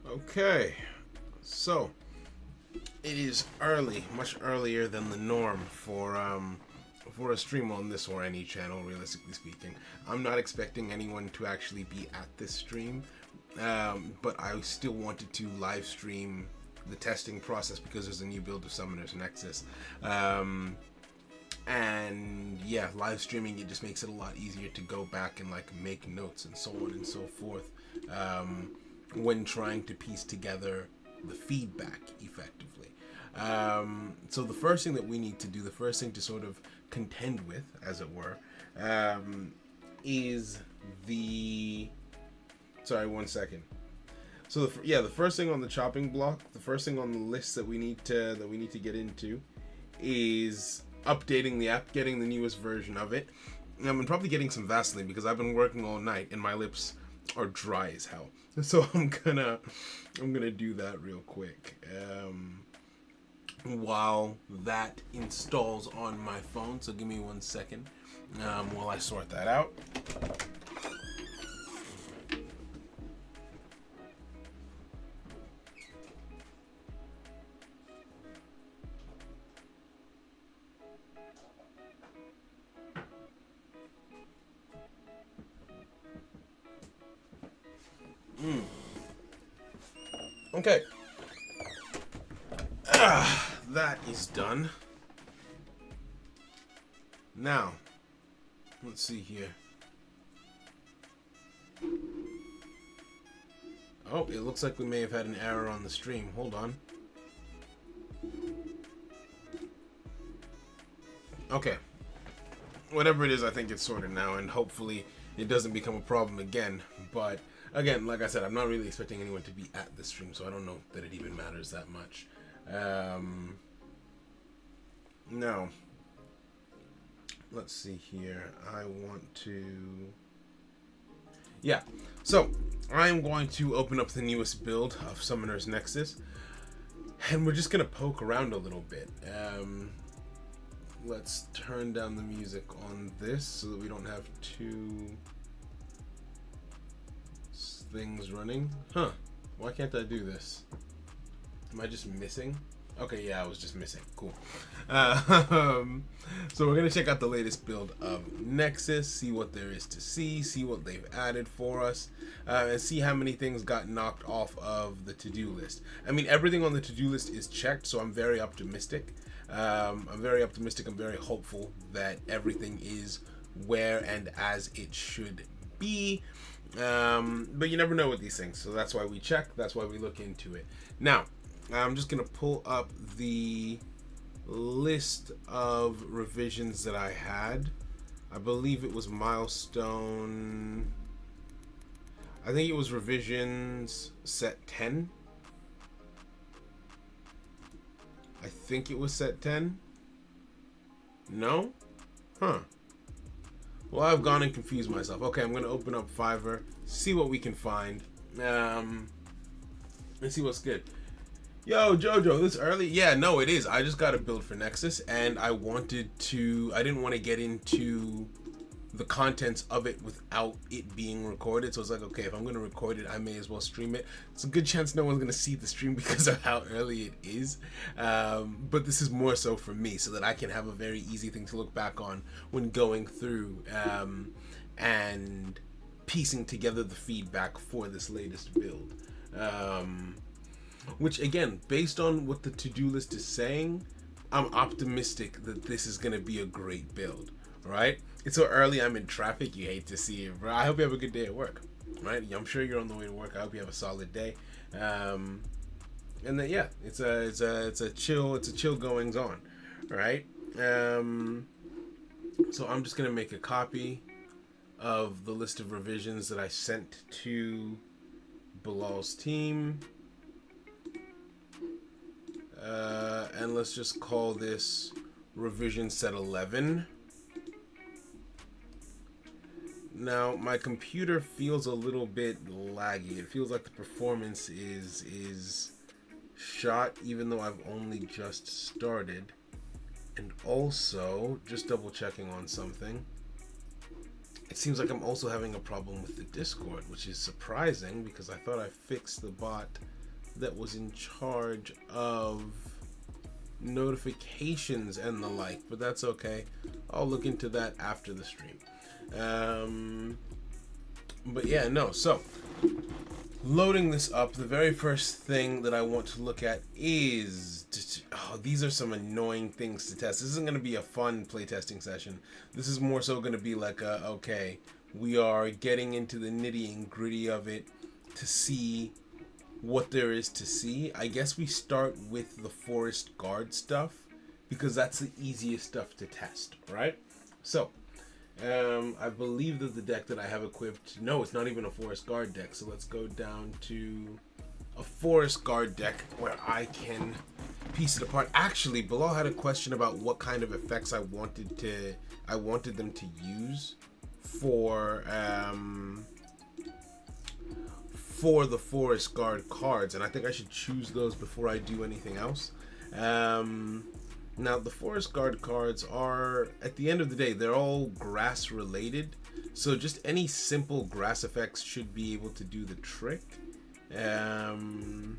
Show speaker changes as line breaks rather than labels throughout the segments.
Okay, so it is early, much earlier than the norm for a stream on this or any channel. Realistically speaking, I'm not expecting anyone to actually be at this stream, but I still wanted to live stream the testing process because there's a new build of Summoner's Nexus. And yeah, live streaming, it just makes it a lot easier to go back and like make notes and so on and so forth, when trying to piece together the feedback effectively. So the first thing that we need to do, the first thing to sort of contend with, as it were, is the... Sorry, one second. So the first thing on the chopping block, the first thing on the list that we need to get into is updating the app, getting the newest version of it. And I'm probably getting some Vaseline because I've been working all night and my lips are dry as hell. So I'm gonna do that real quick. While that installs on my phone, so give me 1 second while I sort that out. Okay. That is done. Now, let's see here. Oh, it looks like we may have had an error on the stream. Hold on. Okay. Whatever it is, I think it's sorted now, and hopefully it doesn't become a problem again. But again, like I said, I'm not really expecting anyone to be at the stream, so I don't know that it even matters that much. Now, let's see here. I want to... Yeah, so I am going to open up the newest build of Summoner's Nexus, and we're just going to poke around a little bit. Let's turn down the music on this so that we don't have two things running. Huh, why can't I do this? Am I just missing? Okay, yeah, I was just missing. Cool. So we're going to check out the latest build of Nexus, see what there is to see what they've added for us, and see how many things got knocked off of the to-do list. I mean, everything on the to-do list is checked, so I'm very optimistic. I'm very hopeful that everything is where and as it should be. But you never know with these things, so that's why we check, that's why we look into it. Now, I'm just going to pull up the list of revisions that I had. I believe it was milestone... I think it was revisions set 10. I think it was set 10. No? Huh. Well, I've gone and confused myself. Okay, I'm going to open up Fiverr, see what we can find, and see what's good. Yo, Jojo, this early? Yeah, no, it is. I just got a build for Nexus, and I didn't want to get into the contents of it without it being recorded. So it's like, okay, if I'm going to record it, I may as well stream it. It's a good chance no one's going to see the stream because of how early it is. But this is more so for me, so that I can have a very easy thing to look back on when going through and piecing together the feedback for this latest build. Which, again, based on what the to-do list is saying, I'm optimistic that this is going to be a great build, right? It's so early, I'm in traffic, you hate to see it, bro. I hope you have a good day at work, right? I'm sure you're on the way to work. I hope you have a solid day. And then, yeah, it's a chill goings on, right? So I'm just going to make a copy of the list of revisions that I sent to Bilal's team. And let's just call this revision set 11. Now, my computer feels a little bit laggy. It feels like the performance is shot, even though I've only just started. And also, just double checking on something. It seems like I'm also having a problem with the Discord, which is surprising because I thought I fixed the bot that was in charge of notifications and the like, but that's okay. I'll look into that after the stream. But yeah, no, so loading this up, the very first thing that I want to look at is these are some annoying things to test. This isn't going to be a fun playtesting session. This is more so going to be like okay, we are getting into the nitty and gritty of it to see what there is to see. I guess we start with the forest guard stuff because that's the easiest stuff to test, right? So I believe that the deck that I have equipped, no, it's not even a forest guard deck, so let's go down to a forest guard deck where I can piece it apart. Actually, Bilal had a question about what kind of effects I wanted them to use for the forest guard cards, and I think I should choose those before I do anything else. Now, the forest guard cards are, at the end of the day, they're all grass related, so just any simple grass effects should be able to do the trick. And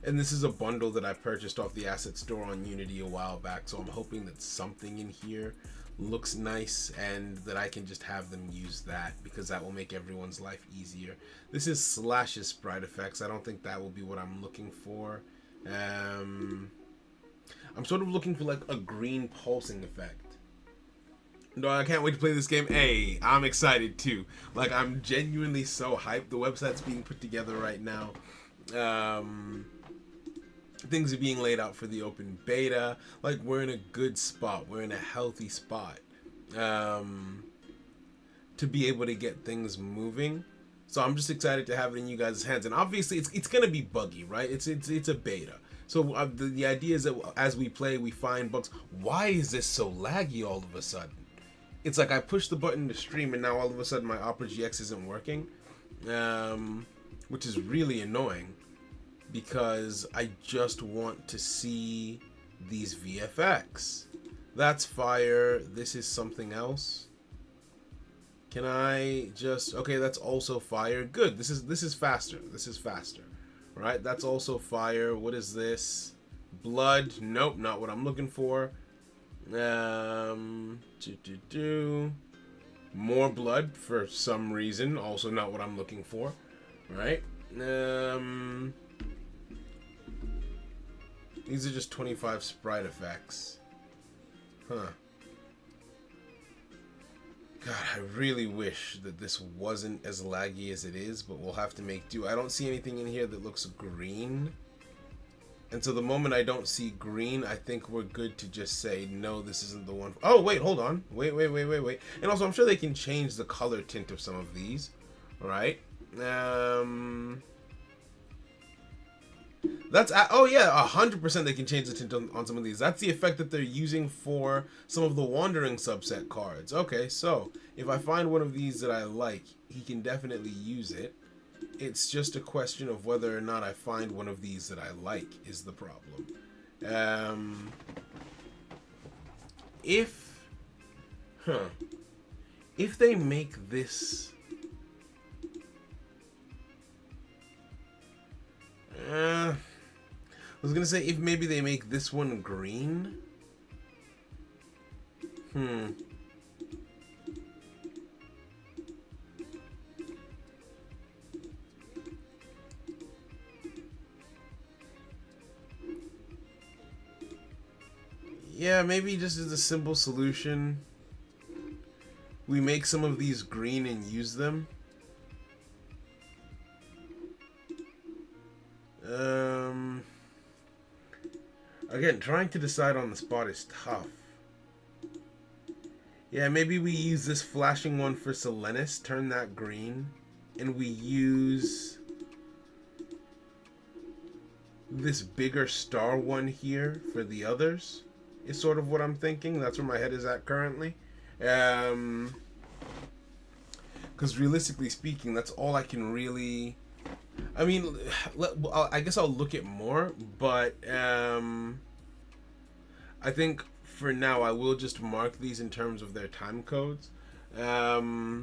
this is a bundle that I purchased off the asset store on Unity a while back, so I'm hoping that something in here looks nice and that I can just have them use that, because that will make everyone's life easier. This is Slash's sprite effects. I don't think that will be what I'm looking for. I'm sort of looking for like a green pulsing effect. No, I can't wait to play this game. Hey, I'm excited too. Like, I'm genuinely so hyped. The website's being put together right now. Things are being laid out for the open beta. Like, we're in a good spot. We're in a healthy spot to be able to get things moving. So I'm just excited to have it in you guys' hands. And obviously, it's gonna be buggy, right? It's a beta. So the idea is that as we play, we find bugs. Why is this so laggy all of a sudden? It's like I push the button to stream and now all of a sudden my Opera GX isn't working, which is really annoying because I just want to see these VFX. That's fire. This is something else. Can I just, okay, that's also fire. Good. This is faster. This is faster. Right, that's also fire. What is this? Blood. Nope, not what I'm looking for. More blood for some reason. Also not what I'm looking for. Right. These are just 25 sprite effects. Huh. God, I really wish that this wasn't as laggy as it is, but we'll have to make do. I don't see anything in here that looks green. And so the moment I don't see green, I think we're good to just say, no, this isn't the one. Oh, wait, hold on. Wait. And also, I'm sure they can change the color tint of some of these. All right. That's, oh yeah, 100% they can change the tint on some of these. That's the effect that they're using for some of the Wandering subset cards. Okay, so if I find one of these that I like, he can definitely use it. It's just a question of whether or not I find one of these that I like is the problem. If they make this... I was gonna say if maybe they make this one green. Yeah, maybe just as a simple solution, we make some of these green and use them. Again, trying to decide on the spot is tough. Yeah, maybe we use this flashing one for Selenis, turn that green, and we use this bigger star one here for the others, is sort of what I'm thinking. That's where my head is at currently. Because realistically speaking, that's all I can really... I mean, I guess I'll look at more, but I think for now I will just mark these in terms of their time codes. How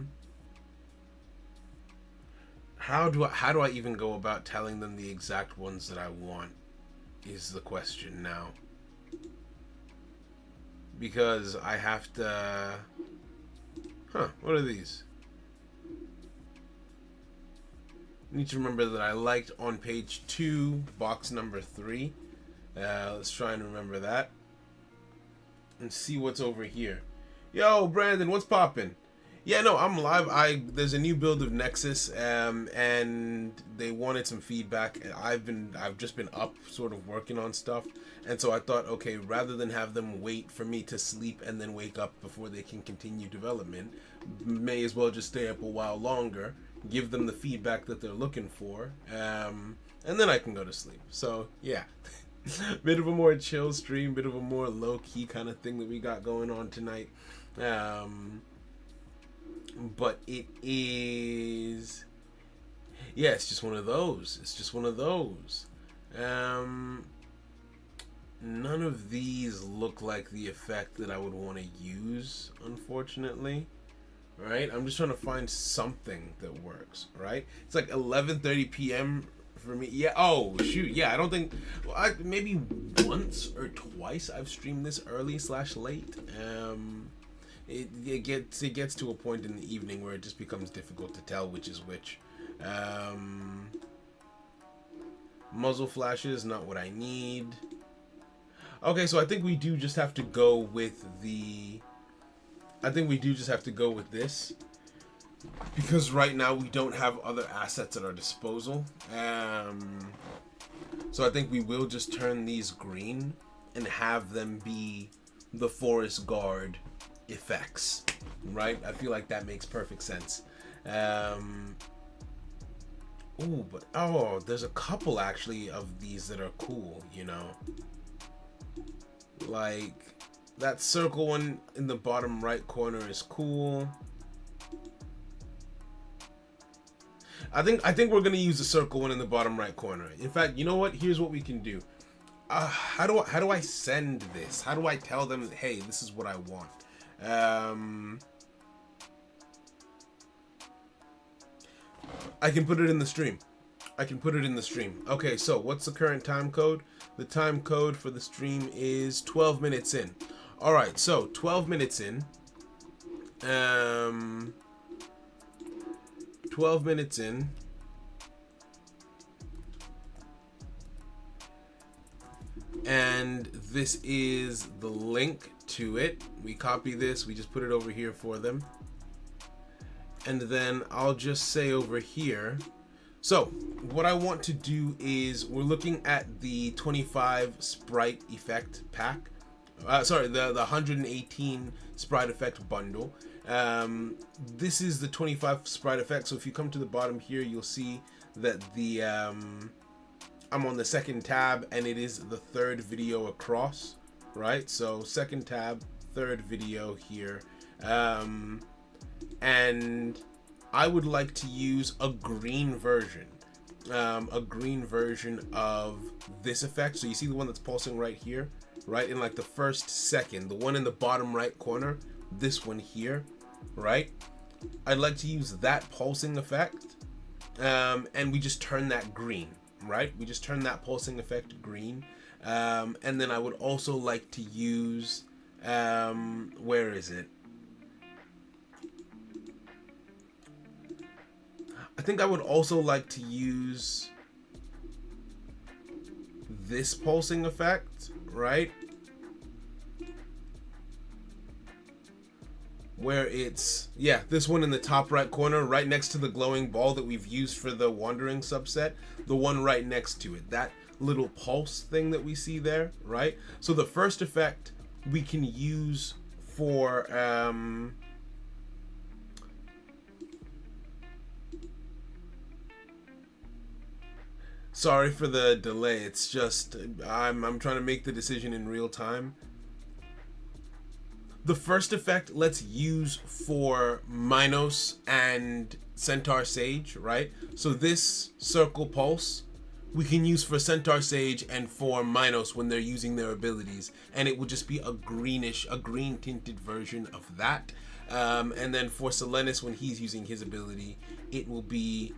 how do I even go about telling them the exact ones that I want is the question now. Because I have to... what are these? Need to remember that I liked on page 2, box number 3. Let's try and remember that. And see what's over here. Yo, Brandon, what's poppin'? Yeah, no, I'm live. There's a new build of Nexus, and they wanted some feedback. I've just been up, sort of working on stuff, and so I thought, okay, rather than have them wait for me to sleep and then wake up before they can continue development, may as well just stay up a while longer, give them the feedback that they're looking for, and then I can go to sleep. So yeah, bit of a more chill stream, bit of a more low key kind of thing that we got going on tonight. But it is, yeah, it's just one of those. It's just one of those. None of these look like the effect that I would want to use, unfortunately. Right? I'm just trying to find something that works, right? It's like 11:30 p.m. for me. Yeah, oh, shoot. Yeah, I don't think... Well, maybe once or twice I've streamed this early/late. It gets to a point in the evening where it just becomes difficult to tell which is which. Muzzle flashes, not what I need. Okay, so I think we do just have to go with the... I think we do just have to go with this. Because right now we don't have other assets at our disposal. So I think we will just turn these green and have them be the Forest Guard effects, right? I feel like that makes perfect sense. There's a couple actually of these that are cool, you know, like that circle one in the bottom right corner is cool. I think we're gonna use the circle one in the bottom right corner. In fact, you know what? Here's what we can do. How do I send this? How do I tell them, hey, this is what I want? I can put it in the stream. Okay, so what's the current time code? The time code for the stream is 12 minutes in. All right, so 12 minutes in. 12 minutes in. And this is the link to it. We copy this, we just put it over here for them. And then I'll just say over here. So what I want to do is we're looking at the 25 sprite effect pack. The 118 sprite effect bundle. This is the 25 sprite effect. So if you come to the bottom here, you'll see that the I'm on the second tab and it is the third video across, right? So second tab, third video here. And I would like to use a green version of this effect. So you see the one that's pulsing right here, right in like the first second, the one in the bottom right corner, this one here, right? I'd like to use that pulsing effect, and we just turn that green, right? We just turn that pulsing effect green, and then I would also like to use, where is it? I think I would also like to use this pulsing effect, right? Where it's, yeah, this one in the top right corner, right next to the glowing ball that we've used for the Wandering subset, the one right next to it, that little pulse thing that we see there, right? So the first effect we can use for, sorry for the delay. It's just I'm trying to make the decision in real time. The first effect let's use for Minos and Centaur Sage, right? So this circle pulse we can use for Centaur Sage and for Minos when they're using their abilities, and it will just be a green tinted version of that. And then for Silenus when he's using his ability, it will be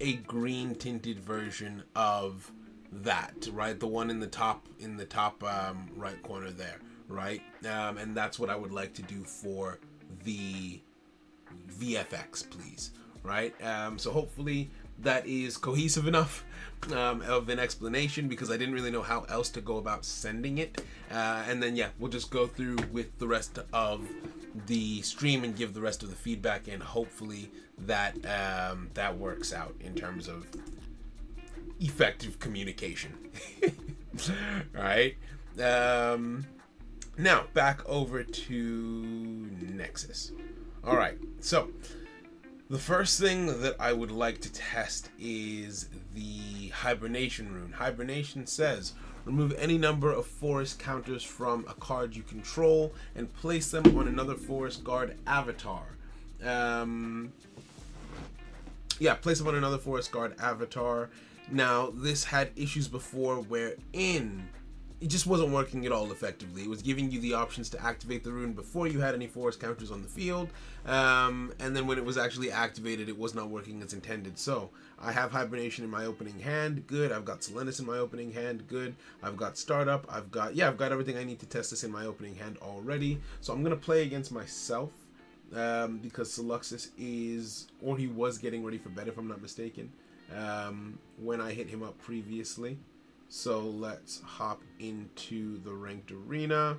a green tinted version of that, right? The one in the top right corner there, right? And that's what I would like to do for the VFX, please, right? So hopefully that is cohesive enough of an explanation, because I didn't really know how else to go about sending it. And then yeah, we'll just go through with the rest of the stream and give the rest of the feedback, and hopefully that that works out in terms of effective communication. All right. Now back over to Nexus. All right. So the first thing that I would like to test is the Hibernation rune. Hibernation says, remove any number of forest counters from a card you control and place them on another forest guard avatar. Place them on another forest guard avatar. Now, this had issues before wherein it just wasn't working at all effectively. It was giving you the options to activate the rune before you had any forest counters on the field, and then when it was actually activated, it was not working as intended. So I have Hibernation in my opening hand, good. I've got Selenis in my opening hand, good. I've got Startup, I've got everything I need to test this in my opening hand already. So I'm gonna play against myself, because Seluxus he was getting ready for bed, if I'm not mistaken, when I hit him up previously. So let's hop into the ranked arena.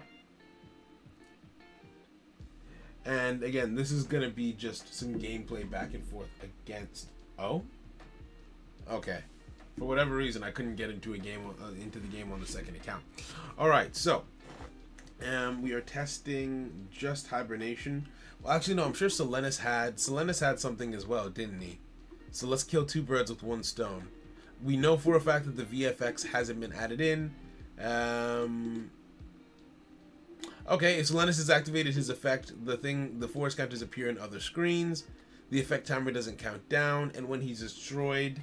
And again, this is going to be just some gameplay back and forth against... Oh? Okay. For whatever reason, I couldn't get into the game on the second account. Alright, so we are testing just Hibernation. Well, actually, no, I'm sure Selenis had something as well, didn't he? So let's kill two birds with one stone. We know for a fact that the VFX hasn't been added in. Okay, if Selenis has activated his effect, the forest counters appear in other screens. The effect timer doesn't count down, and when he's destroyed,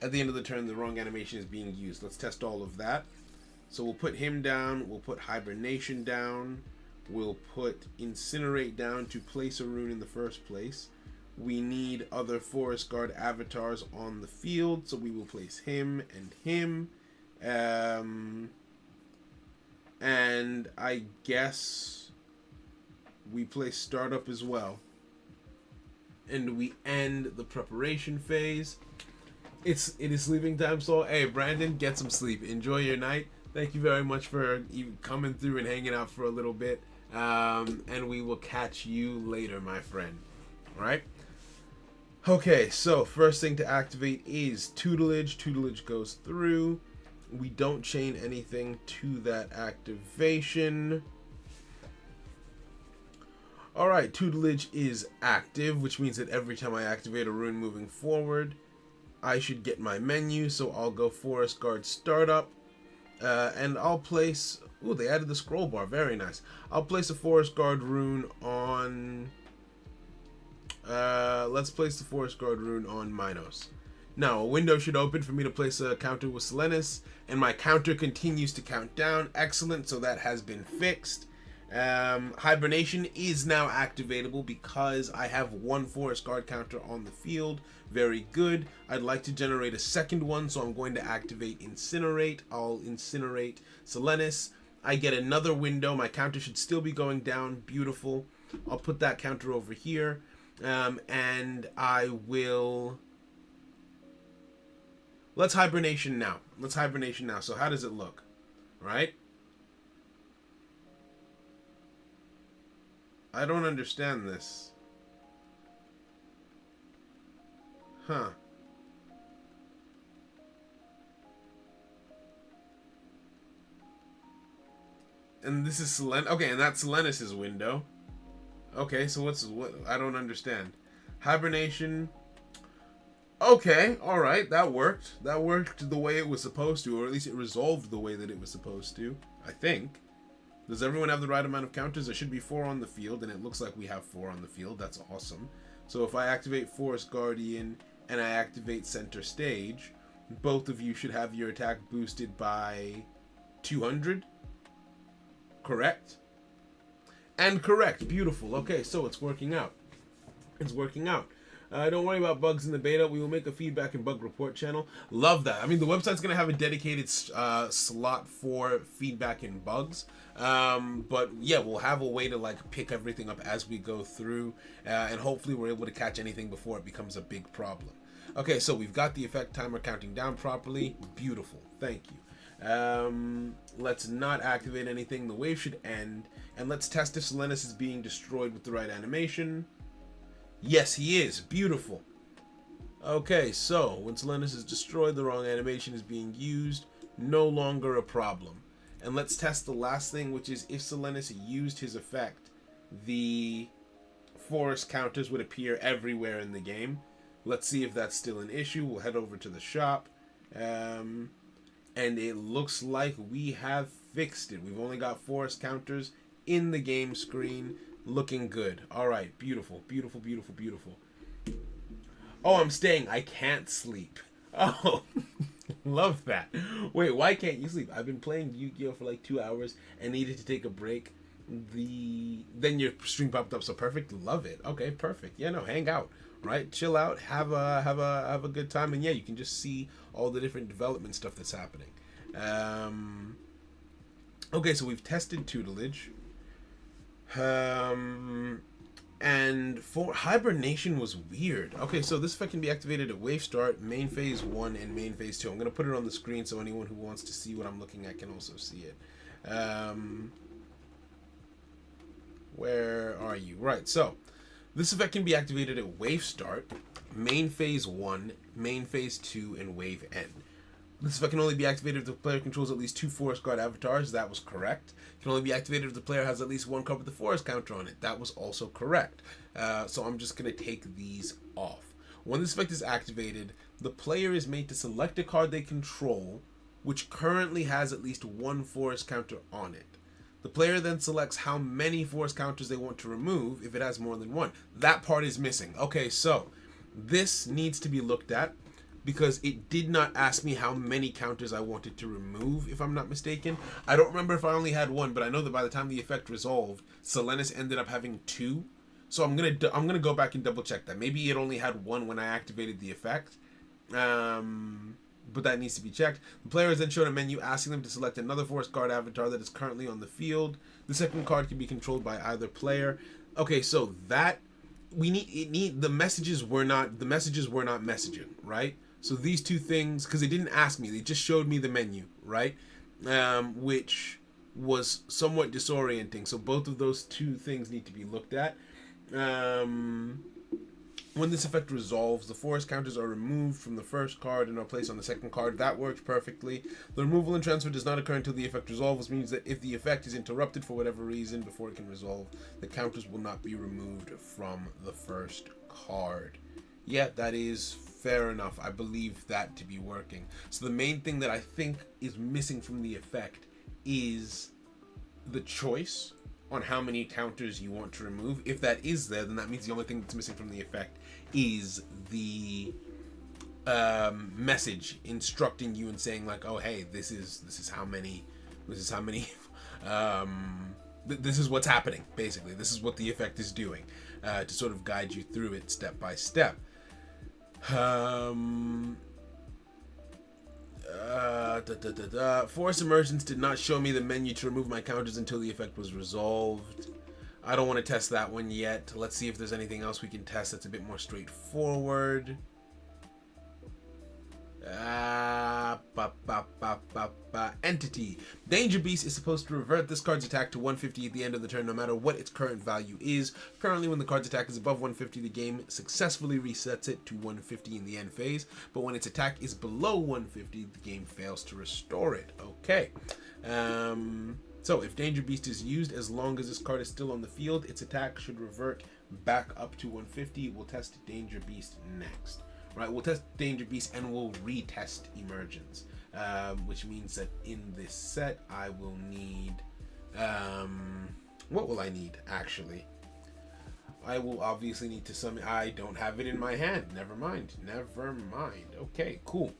at the end of the turn, the wrong animation is being used. Let's test all of that. So we'll put him down, we'll put Hibernation down, we'll put Incinerate down to place a rune in the first place. We need other forest guard avatars on the field, so we will place him and him. And I guess we place Startup as well. And we end the preparation phase. It is sleeping time, so hey, Brandon, get some sleep. Enjoy your night. Thank you very much for coming through and hanging out for a little bit. And we will catch you later, my friend. All right? Okay, so first thing to activate is Tutelage. Tutelage goes through. We don't chain anything to that activation. Alright, Tutelage is active, which means that every time I activate a rune moving forward, I should get my menu, so I'll go Forest Guard Startup. And I'll place... Ooh, they added the scroll bar. Very nice. I'll place a Forest Guard rune on... let's place the Forest Guard rune on Minos. Now, a window should open for me to place a counter with Selenis, and my counter continues to count down. Excellent, so that has been fixed. Hibernation is now activatable because I have one Forest Guard counter on the field. Very good. I'd like to generate a second one, so I'm going to activate Incinerate. I'll Incinerate Selenis. I get another window. My counter should still be going down. Beautiful. I'll put that counter over here. And I will... Let's Hibernation now. Let's Hibernation now. So how does it look? Right? I don't understand this. Huh. And this is Selenis. Okay, and that's Selenis' window. Okay, so what? I don't understand. Hibernation. Okay, alright, that worked. That worked the way it was supposed to, or at least it resolved the way that it was supposed to, I think. Does everyone have the right amount of counters? There should be 4 on the field, and it looks like we have 4 on the field. That's awesome. So if I activate Forest Guardian and I activate Center Stage, both of you should have your attack boosted by 200. Correct? And correct. Beautiful. Okay, so it's working out. It's working out. Don't worry about bugs in the beta. We will make a feedback and bug report channel. Love that. I mean, the website's going to have a dedicated slot for feedback and bugs. But yeah, we'll have a way to like pick everything up as we go through. And hopefully we're able to catch anything before it becomes a big problem. Okay, so we've got the effect timer counting down properly. Beautiful. Thank you. Let's not activate anything. The wave should end. And let's test if Silenus is being destroyed with the right animation. Yes, he is. Beautiful. Okay, so when Silenus is destroyed, the wrong animation is being used. No longer a problem. And let's test the last thing, which is if Silenus used his effect, the forest counters would appear everywhere in the game. Let's see if that's still an issue. We'll head over to the shop. And it looks like we have fixed it. We've only got forest counters in the game screen. Looking good. All right. Beautiful. Beautiful, beautiful, beautiful. Oh, I'm staying. I can't sleep. Oh, love that. Wait, why can't you sleep? I've been playing Yu-Gi-Oh! For like 2 hours and needed to take a break. Then your stream popped up, so perfect. Love it. Okay, perfect. Yeah, no, hang out. Right? Chill out. Have a good time. And yeah, you can just see all the different development stuff that's happening. Okay, so we've tested tutelage. And for hibernation was weird. Okay, so this effect can be activated at wave start, main phase 1, and main phase 2. I'm going to put it on the screen so anyone who wants to see what I'm looking at can also see it. Where are you? Right, so this effect can be activated at wave start, main phase 1, main phase 2, and wave end. This effect can only be activated if the player controls at least 2 Forest Guard avatars. That was correct. It can only be activated if the player has at least 1 card with the forest counter on it. That was also correct. So I'm just going to take these off. When this effect is activated, the player is made to select a card they control, which currently has at least 1 forest counter on it. The player then selects how many forest counters they want to remove if it has more than 1. That part is missing. Okay, so this needs to be looked at, because it did not ask me how many counters I wanted to remove, if I'm not mistaken. I don't remember if I only had 1, but I know that by the time the effect resolved, Silenus ended up having 2. So I'm gonna go back and double check that. Maybe it only had 1 when I activated the effect. But that needs to be checked. The player is then shown a menu asking them to select another Forest Guard avatar that is currently on the field. The second card can be controlled by either player. Okay, so that the messages were not messaging, right? So these two things, because they didn't ask me, they just showed me the menu, right? Which was somewhat disorienting. So both of those two things need to be looked at. When this effect resolves, the forest counters are removed from the first card and are placed on the second card. That works perfectly. The removal and transfer does not occur until the effect resolves, which means that if the effect is interrupted for whatever reason before it can resolve, the counters will not be removed from the first card. Yeah, that is fair enough. I believe that to be working. So the main thing that I think is missing from the effect is the choice on how many counters you want to remove. If that is there, then that means the only thing that's missing from the effect is the message instructing you and saying like, oh hey, this is how many this is what's happening, basically. This is what the effect is doing, to sort of guide you through it step by step. Forest Emergence did not show me the menu to remove my counters until the effect was resolved. I don't want to test that one yet. Let's see if there's anything else we can test that's a bit more straightforward. Entity. Danger Beast is supposed to revert this card's attack to 150 at the end of the turn, no matter what its current value is. Currently, when the card's attack is above 150, the game successfully resets it to 150 in the end phase. But when its attack is below 150, the game fails to restore it. Okay. So if Danger Beast is used, as long as this card is still on the field, its attack should revert back up to 150. We'll test Danger Beast next. Right, we'll test Danger Beast and we'll retest Emergence, which means that in this set I will need, what will I need actually? I will obviously need to summon. I don't have it in my hand. Never mind. Okay, cool.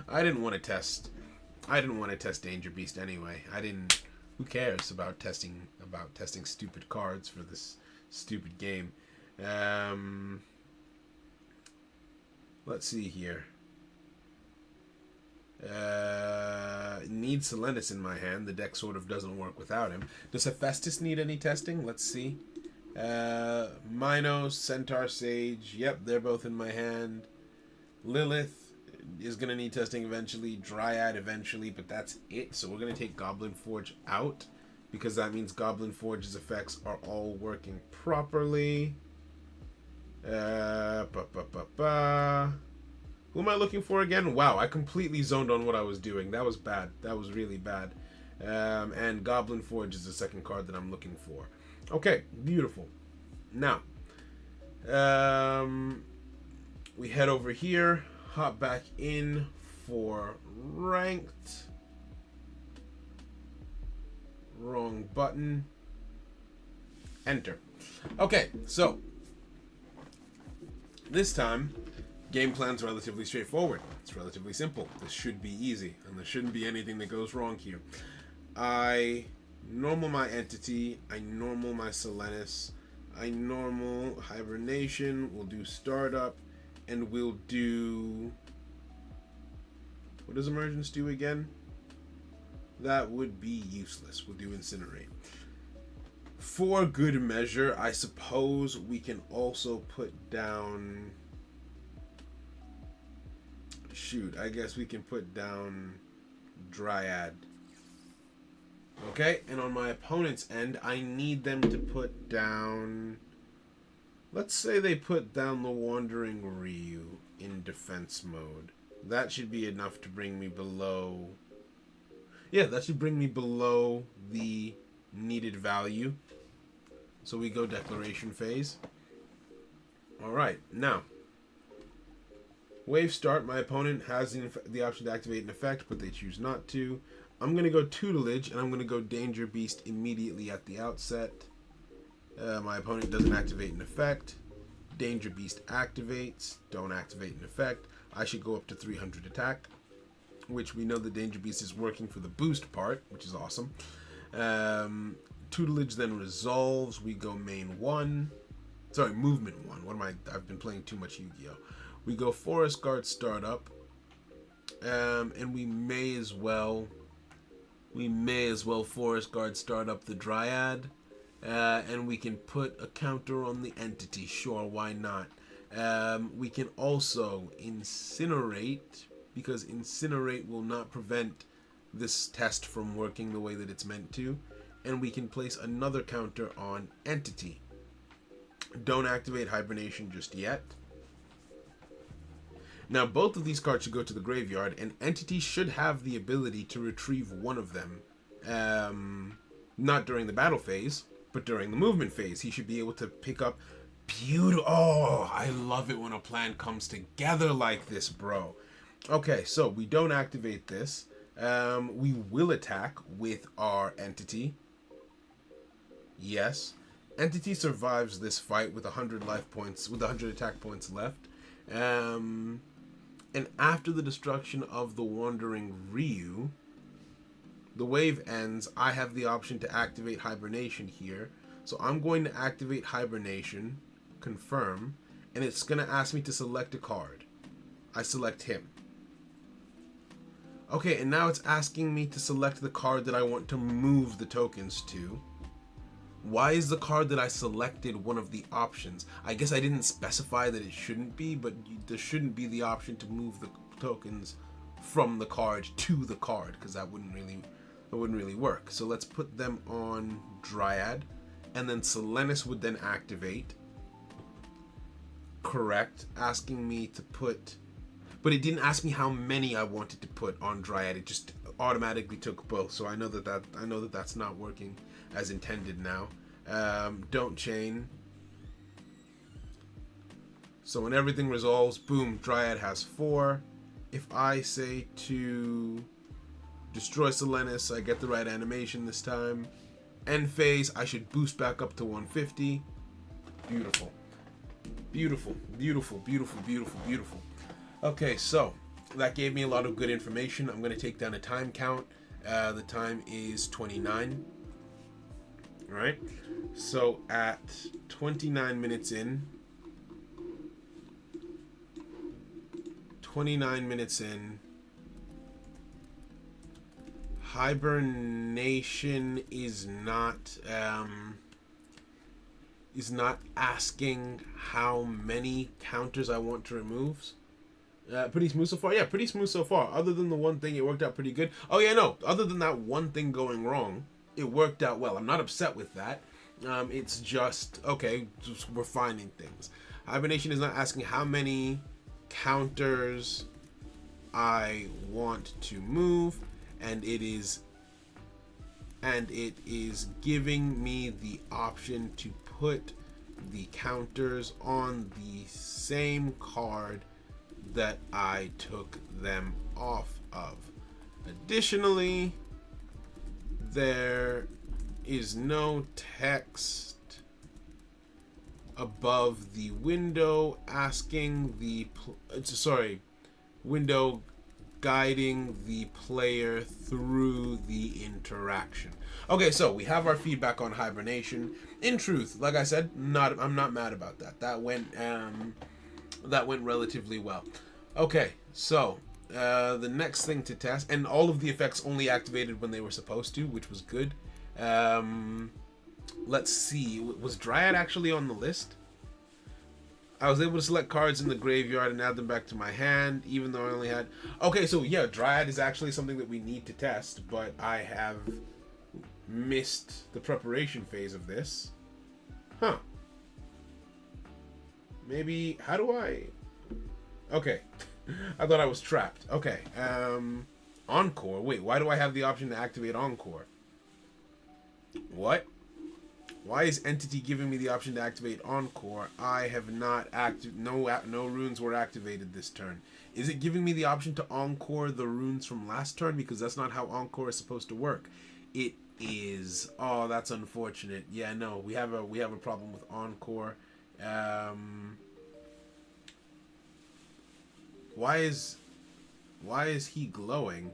I didn't want to test Danger Beast anyway. Who cares about testing stupid cards for this stupid game? Let's see here. Need Silenis in my hand. The deck sort of doesn't work without him. Does Hephaestus need any testing? Let's see. Minos, Centaur, Sage. Yep, they're both in my hand. Lilith is going to need testing eventually. Dryad eventually, but that's it. So we're going to take Goblin Forge out, because that means Goblin Forge's effects are all working properly. Who am I looking for again? Wow, I completely zoned on what I was doing. That was bad. That was really bad. And Goblin Forge is the second card that I'm looking for. Okay, beautiful. Now, we head over here, hop back in for ranked. Wrong button. Enter. Okay, so this time, game plan's relatively straightforward. It's relatively simple. This should be easy, and there shouldn't be anything that goes wrong here. I normal my entity, I normal my Silenis, I normal hibernation, we'll do startup, and we'll do... What does emergence do again? That would be useless. We'll do incinerate. For good measure, I suppose we can also put down... Shoot, I guess we can put down Dryad. Okay, and on my opponent's end, I need them to put down... Let's say they put down the Wandering Ryu in defense mode. That should be enough to bring me below... Yeah, that should bring me below the needed value. So we go declaration phase. Alright, now. Wave start, my opponent has the option to activate an effect, but they choose not to. I'm going to go tutelage, and I'm going to go Danger Beast immediately at the outset. My opponent doesn't activate an effect. Danger Beast activates. Don't activate an effect. I should go up to 300 attack, which we know the Danger Beast is working for the boost part, which is awesome. Tutelage then resolves. We go main 1. Sorry, movement 1. I've been playing too much Yu-Gi-Oh! We go Forest Guard startup. And we may as well Forest Guard start up the Dryad. And we can put a counter on the entity. Sure, why not? We can also incinerate, because incinerate will not prevent this test from working the way that it's meant to. And we can place another counter on entity. Don't activate hibernation just yet. Now both of these cards should go to the graveyard, and entity should have the ability to retrieve one of them. Not during the battle phase, but during the movement phase. He should be able to pick up beautiful... Oh, I love it when a plan comes together like this, bro. Okay, so we don't activate this. We will attack with our entity. Yes. Entity survives this fight with 100 life points, with 100 attack points left. And after the destruction of the Wandering Ryu, the wave ends. I have the option to activate hibernation here. So I'm going to activate hibernation, confirm, and it's going to ask me to select a card. I select him. Okay, and now it's asking me to select the card that I want to move the tokens to. Why is the card that I selected one of the options? I guess I didn't specify that it shouldn't be, but there shouldn't be the option to move the tokens from the card to the card, because that wouldn't really work. So let's put them on Dryad, and then Silenis would then activate. Correct, asking me to put, but it didn't ask me how many I wanted to put on Dryad. It just automatically took both. So I know that that's not working as intended now. Don't chain. So when everything resolves, boom, Dryad has 4. If I say to destroy Silenis, I get the right animation this time. End phase, I should boost back up to 150. Beautiful. Beautiful, beautiful, beautiful, beautiful, beautiful. Okay, so that gave me a lot of good information. I'm going to take down a time count. The time is 29. All right. So at 29 minutes in, 29 minutes in, hibernation is not asking how many counters I want to remove. Pretty smooth so far. Yeah, pretty smooth so far. Other than the one thing, it worked out pretty good. Oh yeah, no. Other than that one thing going wrong, it worked out well. I'm not upset with that. It's just okay. Just refining things. Hibernation is not asking how many counters I want to move, and it is giving me the option to put the counters on the same card that I took them off of. Additionally, there is no text above the window asking the window guiding the player through the interaction. Okay, so we have our feedback on hibernation. In truth, like I said, I'm not mad about that. That went relatively well. Okay, so the next thing to test, and all of the effects only activated when they were supposed to, which was good. Let's see, was Dryad actually on the list? I was able to select cards in the graveyard and add them back to my hand, even though I only had... Okay, so yeah, Dryad is actually something that we need to test, but I have missed the preparation phase of this. Huh. Maybe... How do I... Okay. I thought I was trapped. Okay. Encore. Wait, why do I have the option to activate Encore? What? Why is Entity giving me the option to activate Encore? I have not no runes were activated this turn. Is it giving me the option to Encore the runes from last turn? Because that's not how Encore is supposed to work. It is. Oh, that's unfortunate. Yeah, no, we have a problem with Encore. Why is he glowing?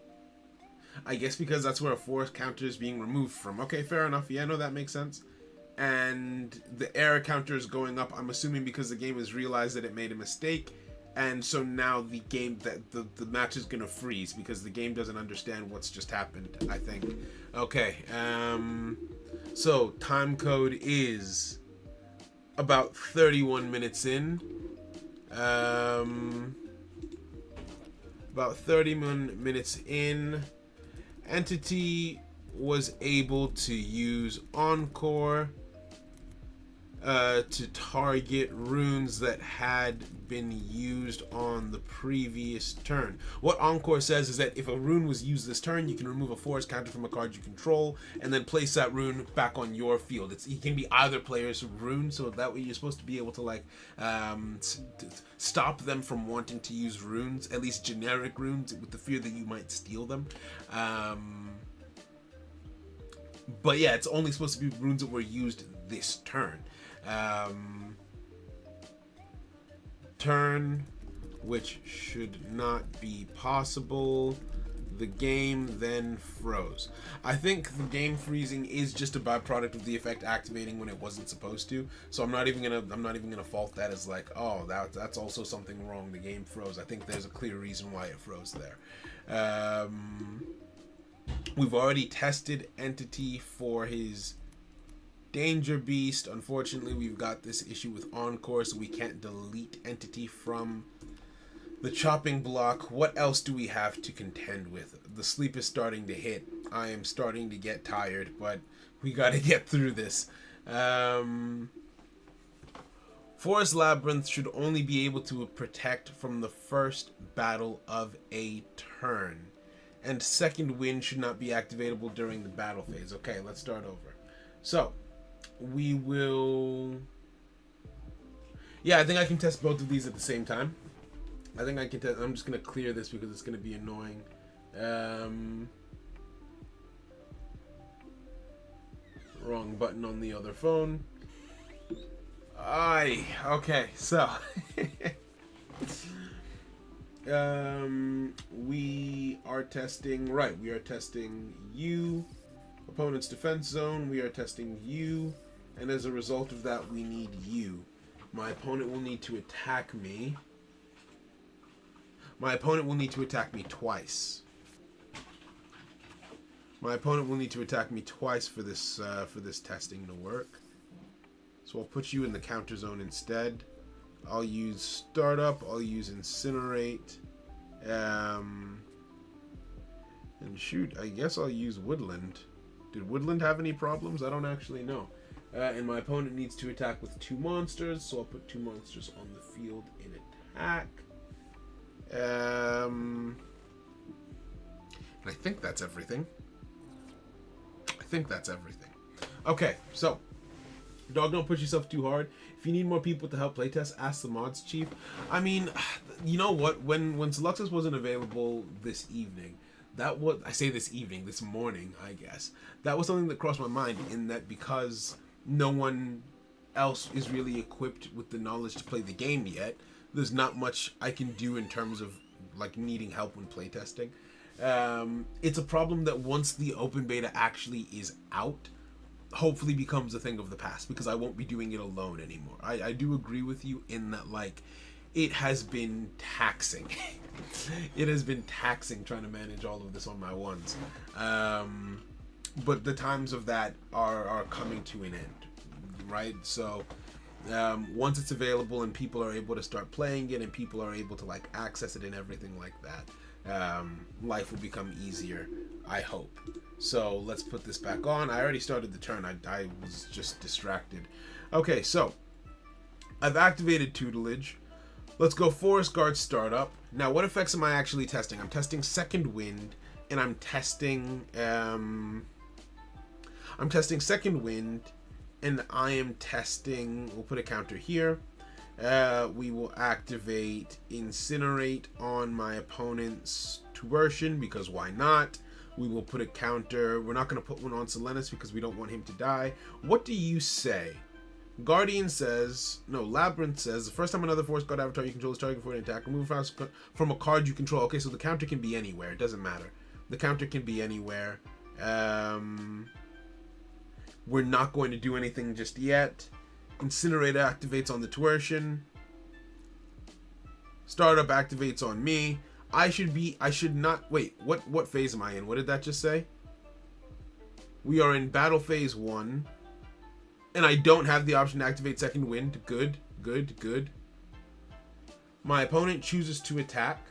I guess because that's where a force counter is being removed from. Okay, fair enough. Yeah, no, that makes sense. And the error counter is going up, I'm assuming because the game has realized that it made a mistake, and so now the game, that the match is gonna freeze because the game doesn't understand what's just happened, I think. Okay, so time code is about 31 minutes in. About 31 minutes in, Entity was able to use Encore to target runes that had been used on the previous turn. What Encore says is that if a rune was used this turn, you can remove a force counter from a card you control and then place that rune back on your field. It can be either player's rune, so that way you're supposed to be able to like stop them from wanting to use runes, at least generic runes, with the fear that you might steal them. But yeah, it's only supposed to be runes that were used this turn. Turn, which should not be possible. The game then froze. I think the game freezing is just a byproduct of the effect activating when it wasn't supposed to. So I'm not even gonna fault that as like, oh, that's also something wrong. The game froze. I think there's a clear reason why it froze there. We've already tested Entity for his Danger Beast. Unfortunately, we've got this issue with Encore, so we can't delete Entity from the chopping block. What else do we have to contend with? The sleep is starting to hit. I am starting to get tired, but we gotta get through this. Forest Labyrinth should only be able to protect from the first battle of a turn. And Second Wind should not be activatable during the battle phase. Okay, let's start over. So, we will... Yeah, I think I can test both of these at the same time. I think I can test... I'm just going to clear this because it's going to be annoying. Wrong button on the other phone. Okay, so... we are testing... Right, we are testing you Opponent's defense zone, we are testing you, and as a result of that, we need you. My opponent will need to attack me. My opponent will need to attack me twice. My opponent will need to attack me twice for this testing to work. So I'll put you in the counter zone instead. I'll use Startup. I'll use Incinerate. And shoot, I guess I'll use Woodland. Did Woodland have any problems? I don't actually know. And my opponent needs to attack with 2 monsters, so I'll put 2 monsters on the field in attack. And I think that's everything. Okay, so dog, don't push yourself too hard. If you need more people to help playtest, ask the mods chief. I mean, you know what? When Soluxus wasn't available this evening, this morning, I guess, that was something that crossed my mind, in that because no one else is really equipped with the knowledge to play the game yet, there's not much I can do in terms of like needing help when playtesting. It's a problem that once the open beta actually is out, hopefully becomes a thing of the past, because I won't be doing it alone anymore. I do agree with you in that, like, it has been taxing. It has been taxing trying to manage all of this on my ones. But the times of that are coming to an end, right? So once it's available and people are able to start playing it and people are able to like access it and everything like that, life will become easier, I hope. So let's put this back on. I already started the turn. I was just distracted. Okay, so I've activated tutelage. Let's go Forest Guard Startup. Now, what effects am I actually testing? I'm testing Second Wind, and I'm testing Second Wind, and I am testing, we'll put a counter here. We will activate Incinerate on my opponent's Tuertian, because why not? We will put a counter. We're not going to put one on Solenis because we don't want him to die. What do you say? Guardian says, no, Labyrinth says, the first time another Force Guard avatar you control is targeted for an attack, remove from a card you control. Okay, so the counter can be anywhere. It doesn't matter. The counter can be anywhere. We're not going to do anything just yet. Incinerate activates on the Tuertian. Startup activates on me. I should not, wait, what phase am I in? What did that just say? We are in battle phase 1. And I don't have the option to activate Second Wind. Good, good, good. My opponent chooses to attack.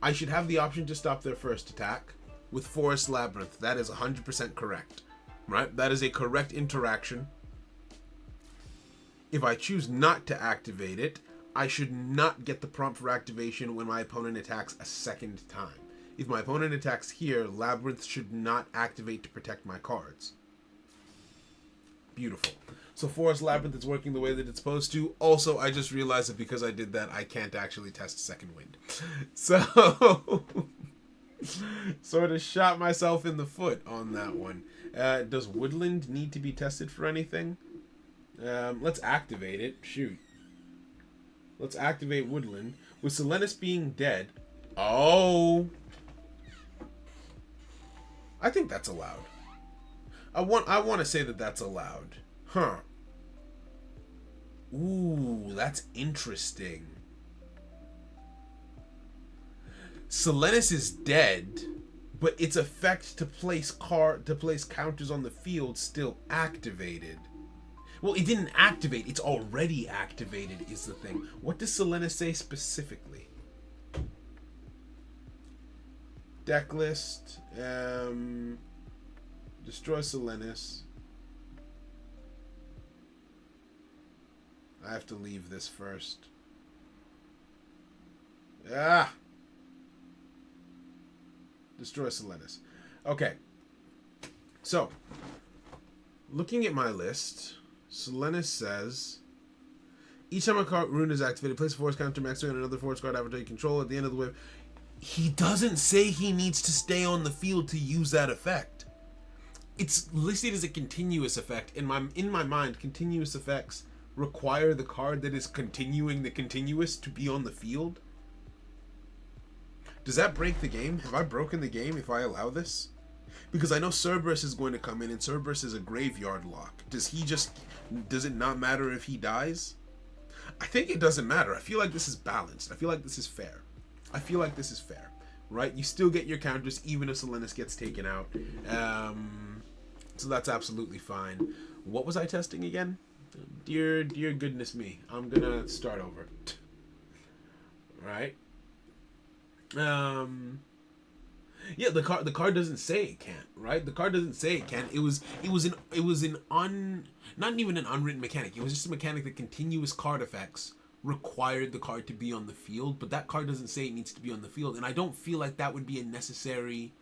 I should have the option to stop their first attack with Forest Labyrinth. That is 100% correct. Right? That is a correct interaction. If I choose not to activate it, I should not get the prompt for activation when my opponent attacks a second time. If my opponent attacks here, Labyrinth should not activate to protect my cards. Beautiful. So Forest Labyrinth is working the way that it's supposed to. Also, I just realized that because I did that, I can't actually test Second Wind. So, sort of shot myself in the foot on that one. Does Woodland need to be tested for anything? Let's activate it. Shoot. Let's activate Woodland. With Solenis being dead. Oh. I think that's allowed. I want to say that that's allowed. Huh. Ooh, that's interesting. Solenis is dead, but its effect to place counters on the field still activated. Well, it didn't activate. It's already activated is the thing. What does Solenis say specifically? Deck list. Destroy Solenis. I have to leave this first. Ah! Destroy Solenis. Okay. So, looking at my list, Solenis says, each time a card rune is activated, place a force counter max on another force card avatar you control at the end of the wave. He doesn't say he needs to stay on the field to use that effect. It's listed as a continuous effect. In my mind, continuous effects require the card that is continuing the continuous to be on the field. Does that break the game? Have I broken the game if I allow this? Because I know Cerberus is going to come in, and Cerberus is a graveyard lock. Does it not matter if he dies? I think it doesn't matter. I feel like this is balanced. I feel like this is fair. Right? You still get your counters even if Selenis gets taken out. So that's absolutely fine. What was I testing again? Dear goodness me. I'm gonna start over. Right? Yeah, the card doesn't say it can't, right? The card doesn't say it can. It was not even an unwritten mechanic. It was just a mechanic that continuous card effects required the card to be on the field, but that card doesn't say it needs to be on the field, and I don't feel like that would be a necessary.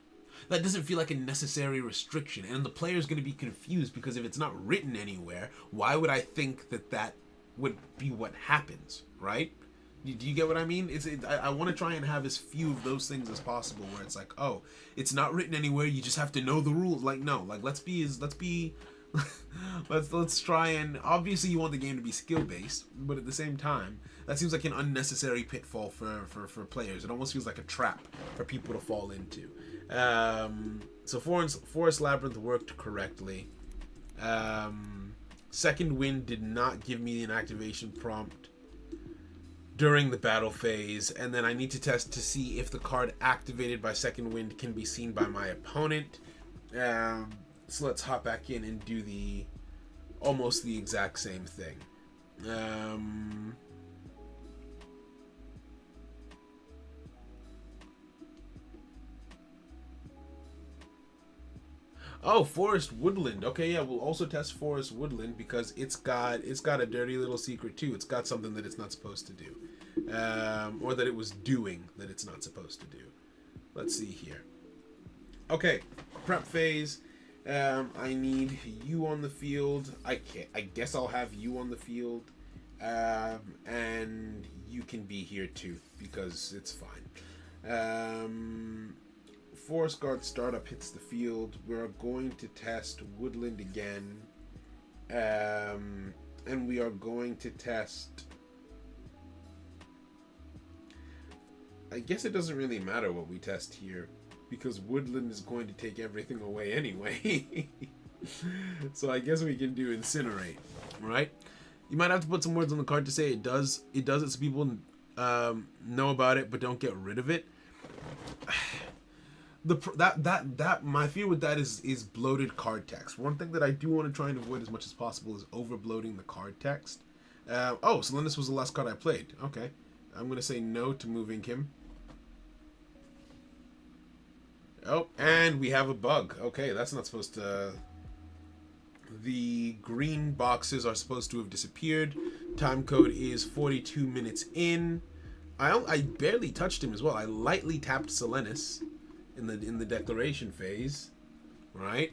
That doesn't feel like a necessary restriction, and the player's going to be confused because if it's not written anywhere, why would I think that would be what happens, right? Do you get what I mean? I want to try and have as few of those things as possible, where it's like, oh, it's not written anywhere. You just have to know the rules. Like, no, like let's try and obviously you want the game to be skill based, but at the same time, that seems like an unnecessary pitfall for players. It almost feels like a trap for people to fall into. So Forest Labyrinth worked correctly. Second Wind did not give me an activation prompt during the battle phase, and then I need to test to see if the card activated by Second Wind can be seen by my opponent. So let's hop back in and do almost the exact same thing. Oh, Forest Woodland. Okay, yeah, we'll also test Forest Woodland because it's got a dirty little secret too. It's got something that it's not supposed to do, or that it was doing that it's not supposed to do. Let's see here. Okay, prep phase. I need you on the field. I guess I'll have you on the field, and you can be here too because it's fine. Forest Guard startup hits the field. We're going to test Woodland again, and we are going to test. I guess it doesn't really matter what we test here, because Woodland is going to take everything away anyway. So I guess we can do Incinerate, right? You might have to put some words on the card to say it does it so people know about it but don't get rid of it. My fear with that is bloated card text. One thing that I do want to try and avoid as much as possible is over bloating the card text. Oh, Selenis was the last card I played. Okay, I'm gonna say no to moving him. Oh, and we have a bug. Okay, that's not supposed to. The green boxes are supposed to have disappeared. Time code is 42 minutes in. I barely touched him as well. I lightly tapped Selenis in the declaration phase, right?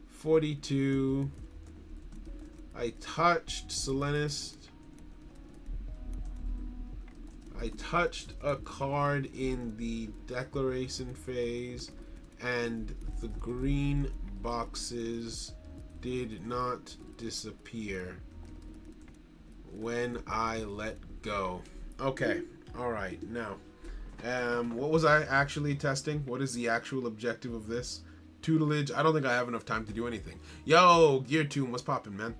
42. I touched Selenis. I touched a card in the declaration phase, and the green boxes did not disappear when I let go. Okay, all right. Now, what was I actually testing? What is the actual objective of this? Tutelage. I don't think I have enough time to do anything. Yo, Gear Tomb, what's poppin', man?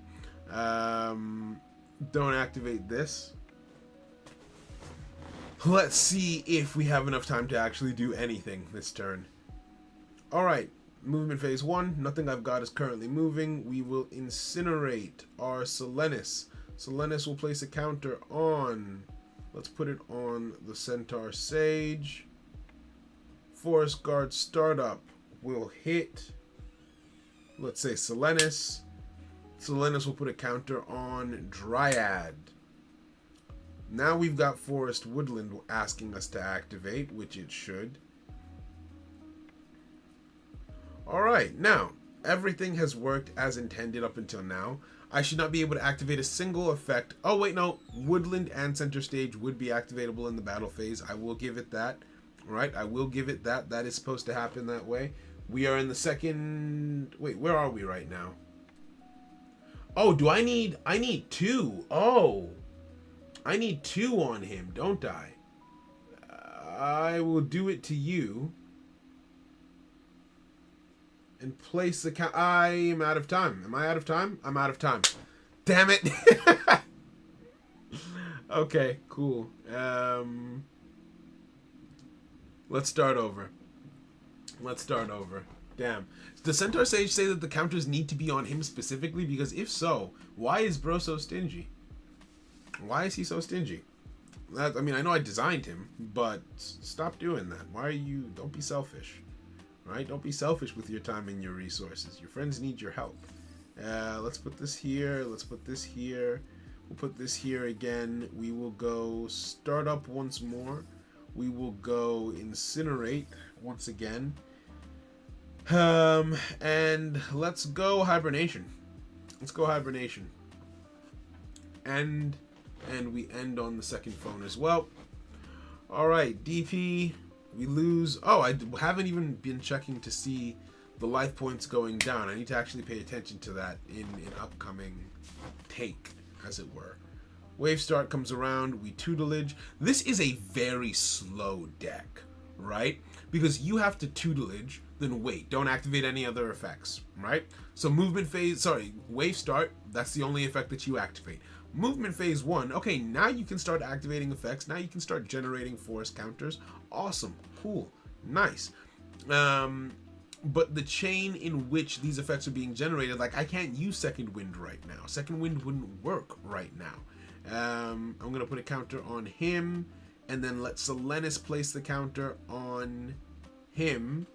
Don't activate this. Let's see if we have enough time to actually do anything this turn. Alright, movement phase 1. Nothing I've got is currently moving. We will incinerate our Selenis. Selenis will place a counter on. Let's put it on the Centaur Sage. Forest Guard startup will hit, let's say, Selenis. Selenis will put a counter on Dryad. Now we've got Forest Woodland asking us to activate, which it should. Alright, now, everything has worked as intended up until now. I should not be able to activate a single effect. Oh, wait, no. Woodland and Center Stage would be activatable in the battle phase. I will give it that. Alright, I will give it that. That is supposed to happen that way. We are in the second... Wait, where are we right now? Oh, I need 2. Oh. I need 2 on him, don't I? I will do it to you. and place the count. I am out of time. Am I out of time? I'm out of time. Damn it. Okay, cool. Let's start over. Damn. Does Centaur Sage say that the counters need to be on him specifically? Because if so, why is bro so stingy? Why is he so stingy? I mean, I know I designed him, but stop doing that. Why are you... Don't be selfish. Right? Don't be selfish with your time and your resources. Your friends need your help. Let's put this here. Let's put this here. We'll put this here again. We will go start up once more. We will go incinerate once again. And let's go hibernation. Let's go hibernation. And we end on the second phone as well. All right, DP. We lose. Oh, I haven't even been checking to see the life points going down. I need to actually pay attention to that in upcoming take, as it were. Wave start comes around. We tutelage. This is a very slow deck, right? Because you have to tutelage, then wait. Don't activate any other effects, right? So movement phase, sorry, wave start, that's the only effect that you activate. Movement phase 1, okay, now you can start activating effects. Now you can start generating force counters. Awesome, cool, nice. But the chain in which these effects are being generated, like I can't use second wind right now. Second wind wouldn't work right now. I'm gonna put a counter on him, and then let Selenis place the counter on him.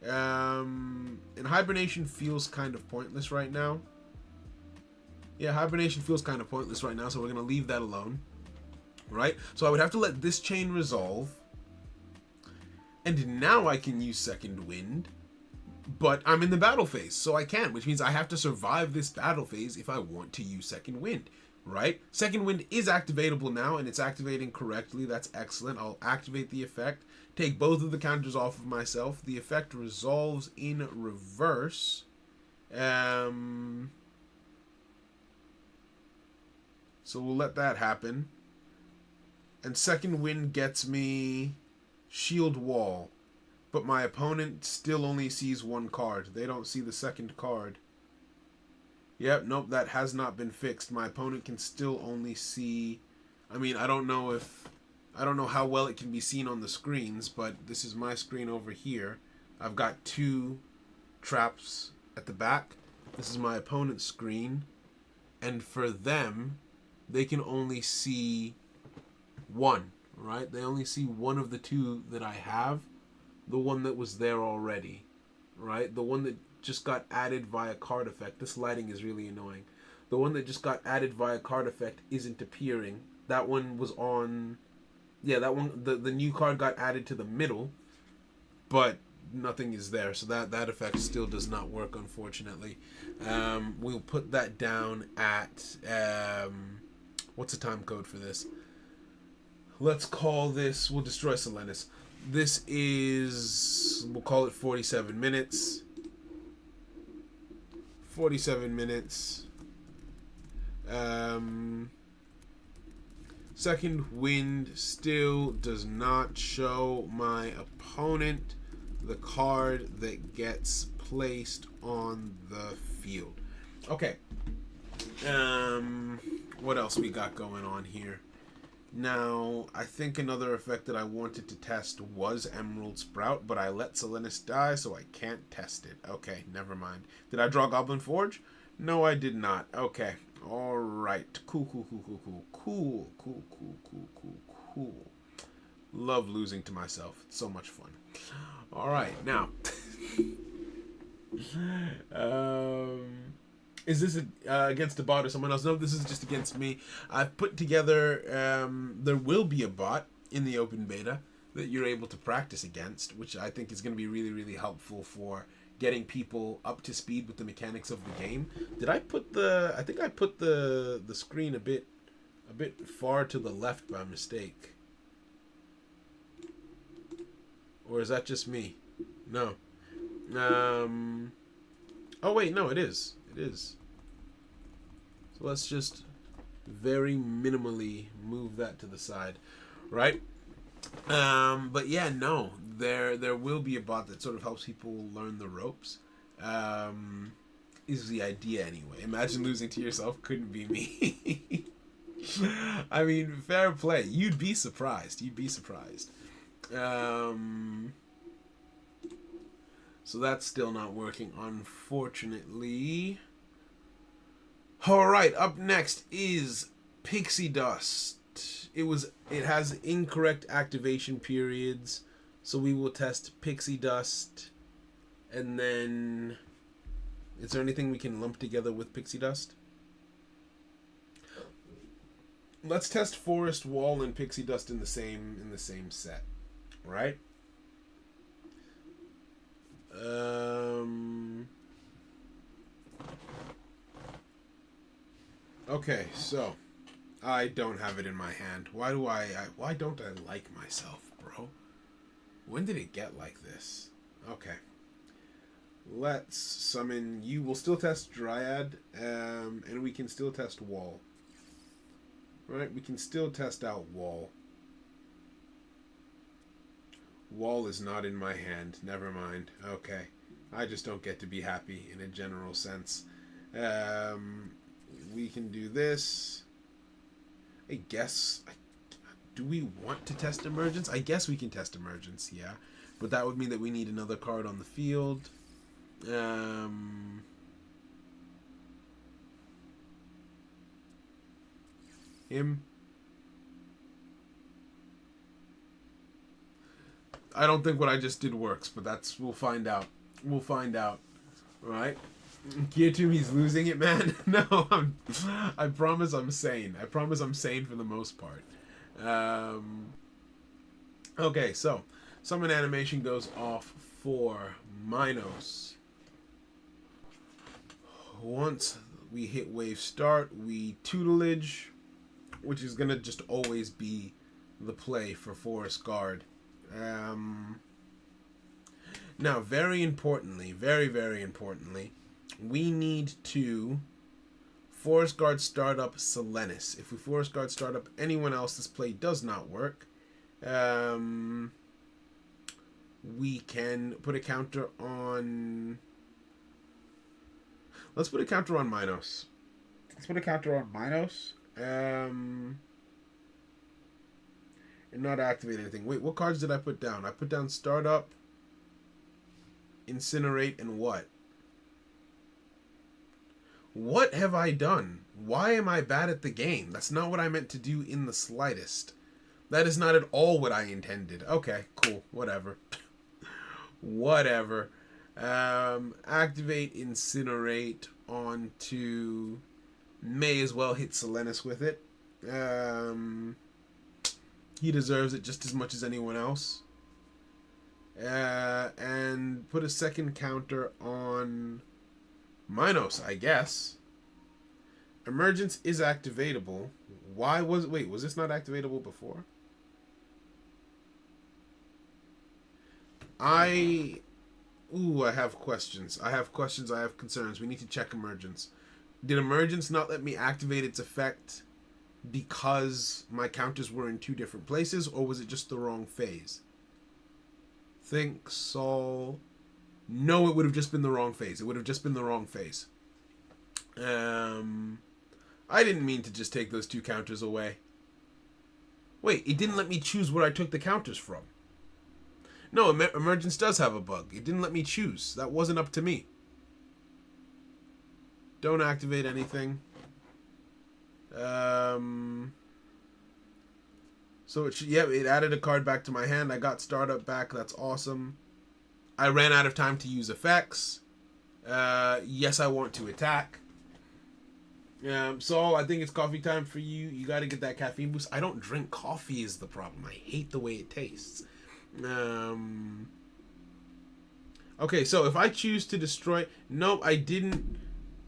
And hibernation feels kind of pointless right now. Yeah, hibernation feels kind of pointless right now, so we're gonna leave that alone. Right? So I would have to let this chain resolve. And now I can use second wind. But I'm in the battle phase, so I can, which means I have to survive this battle phase if I want to use second wind, right? Second wind is activatable now, and it's activating correctly. That's excellent. I'll activate the effect, take both of the counters off of myself. The effect resolves in reverse. So we'll let that happen. And second wind gets me shield wall. But my opponent still only sees one card. They don't see the second card. Yep, nope, that has not been fixed. My opponent can still only see... I mean, I don't know how well it can be seen on the screens, but this is my screen over here. I've got 2 traps at the back. This is my opponent's screen. And for them, they can only see 1, right? They only see one of the 2 that I have. The one that was there already, right? The one that just got added via card effect. This lighting is really annoying. The one that just got added via card effect isn't appearing. That one was on... Yeah, that one, the new card got added to the middle, but nothing is there. So that effect still does not work, unfortunately. We'll put that down at... what's the time code for this? Let's call this... We'll destroy Selenis. This is, we'll call it 47 minutes. 47 minutes. Second wind still does not show my opponent the card that gets placed on the field. Okay. What else we got going on here? Now, I think another effect that I wanted to test was Emerald Sprout, but I let Selenis die, so I can't test it. Okay, never mind. Did I draw Goblin Forge? No, I did not. Okay. Alright. Cool. Love losing to myself. It's so much fun. Alright, now. Is this against a bot or someone else? No, this is just against me. I've put together, there will be a bot in the open beta that you're able to practice against, which I think is going to be really, really helpful for getting people up to speed with the mechanics of the game. Did I put I think I put the screen a bit far to the left by mistake. Or is that just me? No. Oh wait, no, it is. It is. So let's just very minimally move that to the side, right? But yeah, no, there will be a bot that sort of helps people learn the ropes. Is the idea anyway. Imagine losing to yourself. Couldn't be me. I mean, fair play. You'd be surprised. You'd be surprised. So that's still not working, unfortunately. Alright, up next is Pixie Dust. It has incorrect activation periods, so we will test Pixie Dust, and then is there anything we can lump together with Pixie Dust? Let's test Forest Wall and Pixie Dust in the same set, right? Okay, so I don't have it in my hand. Why don't I like myself, bro? When did it get like this? Okay. Let's summon you. We'll still test Dryad, and we can still test Wall. Right? We can still test out Wall. Wall is not in my hand. Never mind. Okay. I just don't get to be happy in a general sense. We can do this. I guess. Do we want to test Emergence? I guess we can test Emergence, yeah. But that would mean that we need another card on the field. Him. I don't think what I just did works, but we'll find out. We'll find out. Alright? Kiyotumi's losing it, man. No, I promise I'm sane. I promise I'm sane for the most part. Okay, so summon animation goes off for Minos. Once we hit wave start, we tutelage, which is gonna just always be the play for Forest Guard. Now, very importantly, very importantly, we need to Forest Guard start up Selenis. If we Forest Guard start up anyone else, this play does not work. We can put a counter on... Let's put a counter on Minos. And not activate anything. Wait, what cards did I put down? I put down Startup, Incinerate, and what? What have I done? Why am I bad at the game? That's not what I meant to do in the slightest. That is not at all what I intended. Okay, cool. Whatever. Whatever. Activate Incinerate onto... May as well hit Selenis with it. He deserves it just as much as anyone else. And put a second counter on Minos, I guess. Emergence is activatable. Why was... Wait, was this not activatable before? I have questions. I have concerns. We need to check Emergence. Did Emergence not let me activate its effect because my counters were in two different places, or was it just the wrong phase? Think, Sol... No, it would have just been the wrong phase. I didn't mean to just take those two counters away. Wait, it didn't let me choose where I took the counters from. No, Emergence does have a bug. It didn't let me choose. That wasn't up to me. Don't activate anything. So it added a card back to my hand. I got Startup back. That's awesome. I ran out of time to use effects. Yes, I want to attack. So I think it's coffee time for you. You got to get that caffeine boost. I don't drink coffee is the problem. I hate the way it tastes. Okay, so if I choose to destroy... Nope, I didn't...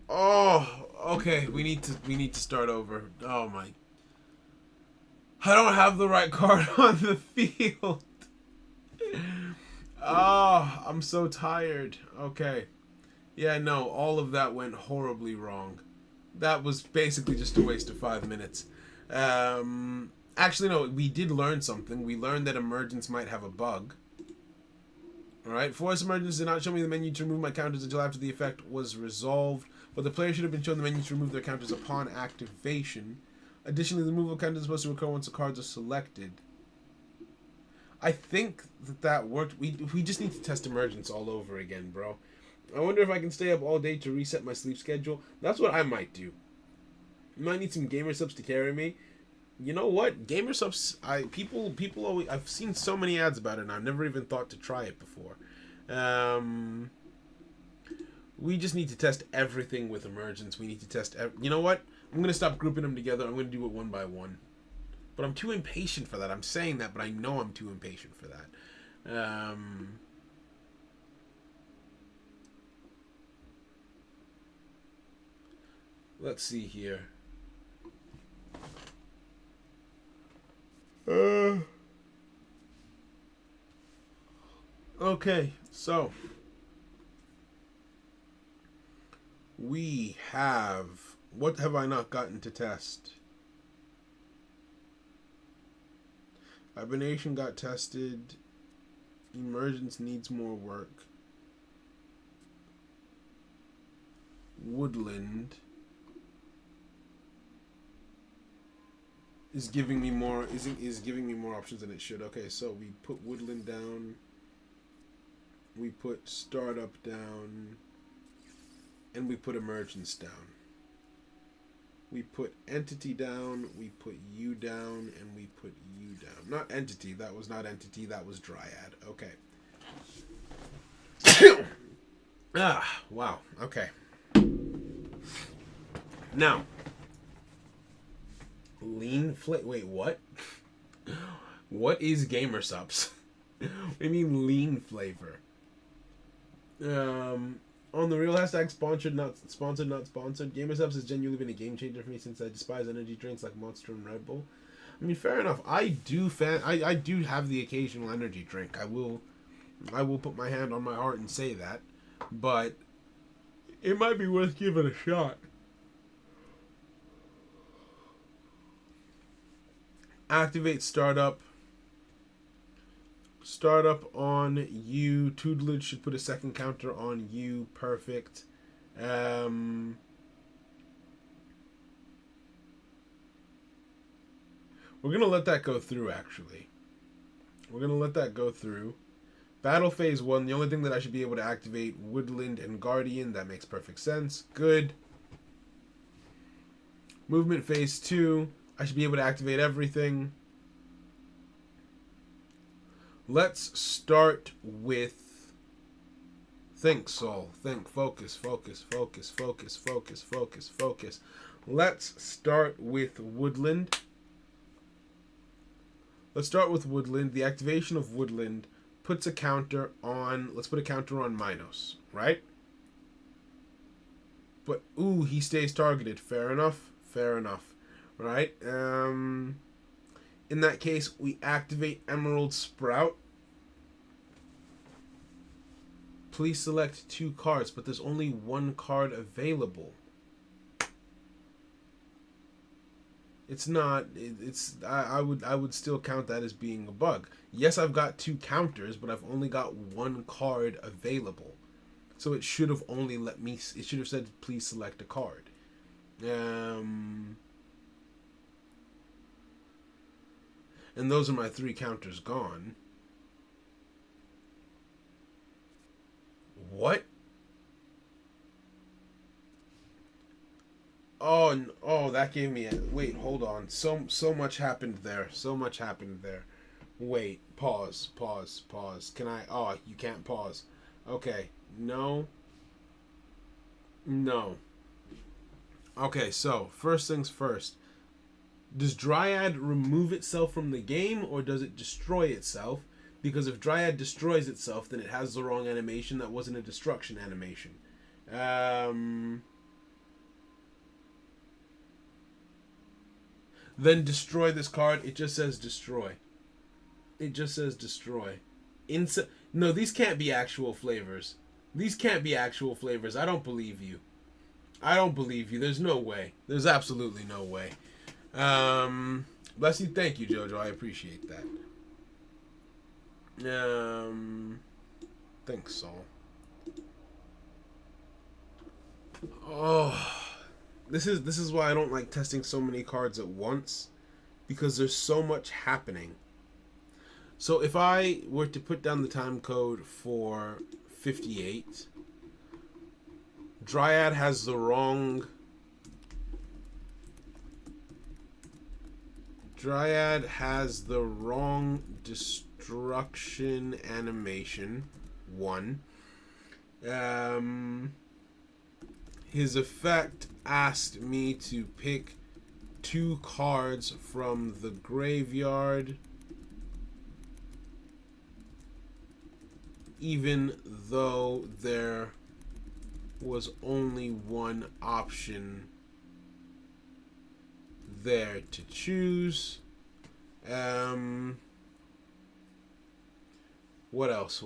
Oh, okay. We need to start over. Oh my... I don't have the right card on the field. Oh, I'm so tired. Okay. Yeah, no, all of that went horribly wrong. That was basically just a waste of 5 minutes. Actually, no, we did learn something. We learned that Emergence might have a bug. Alright, Force Emergence did not show me the menu to remove my counters until after the effect was resolved, but the player should have been shown the menu to remove their counters upon activation. Additionally, the removal of counters is supposed to occur once the cards are selected. I think that worked. We just need to test Emergence all over again, bro. I wonder if I can stay up all day to reset my sleep schedule. That's what I might do. I might need some gamer subs to carry me. You know what? Gamer subs, people always, I've seen so many ads about it and I've never even thought to try it before. We just need to test everything with Emergence. We need to test, you know what? I'm going to stop grouping them together. I'm going to do it one by one. But I'm too impatient for that. I'm saying that, but I know I'm too impatient for that. Let's see here. Okay, so we have, what have I not gotten to test? Hibernation got tested. Emergence needs more work. Woodland is giving me more is giving me more options than it should. Okay, so we put Woodland down. We put Startup down. And we put Emergence down. We put Entity down, we put you down, and we put you down. Not Entity, that was not Entity, that was Dryad. Okay. Wow, okay. Now, wait, what? What is Gamer Subs? What do you mean lean flavor? On the real hashtag sponsored, not sponsored. Gamer Subs has genuinely been a game changer for me since I despise energy drinks like Monster and Red Bull. I mean, fair enough. I do have the occasional energy drink. I will put my hand on my heart and say that, but it might be worth giving a shot. Activate startup. Startup on you. Tutelage should put a second counter on you. Perfect. We're going to let that go through, actually. We're going to let that go through. Battle Phase 1, the only thing that I should be able to activate, Woodland and Guardian. That makes perfect sense. Good. Movement Phase 2, I should be able to activate everything. Let's start with think, Soul. Think. Focus. Let's start with Woodland. The activation of Woodland puts a counter on... Let's put a counter on Minos, right? But, ooh, he stays targeted. Fair enough. Right? In that case, we activate Emerald Sprout. Please select 2 cards, but there's only 1 card available. It's not. I would still count that as being a bug. Yes, I've got 2 counters, but I've only got 1 card available. So it should have only let me. It should have said, please select a card. And those are my 3 counters gone. What? Oh, that gave me a... Wait, hold on. So much happened there. Wait, pause. Can I... Oh, you can't pause. Okay, no. Okay, so, first things first. Does Dryad remove itself from the game, or does it destroy itself? Because if Dryad destroys itself, then it has the wrong animation. That wasn't a destruction animation. Then destroy this card. It just says destroy. No, these can't be actual flavors. I don't believe you. There's no way. There's absolutely no way. Bless you. Thank you, Jojo. I appreciate that. Thanks, Saul. Oh, this is why I don't like testing so many cards at once, because there's so much happening. So if I were to put down the time code for 58, Dryad has the wrong... Dryad has the wrong destruction animation. 1. His effect asked me to pick 2 cards from the graveyard, even though there was only one option there to choose. What else?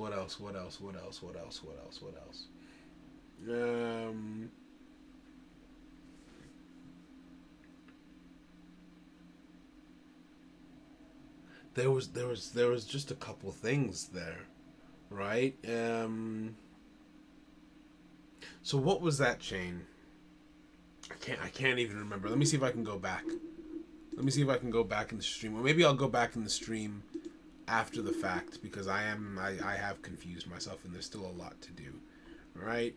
There was just a couple things there, right? So what was that chain? I can't even remember. Let me see if I can go back. Let me see if I can go back in the stream. Or maybe I'll go back in the stream after the fact, because I have confused myself and there's still a lot to do. Right?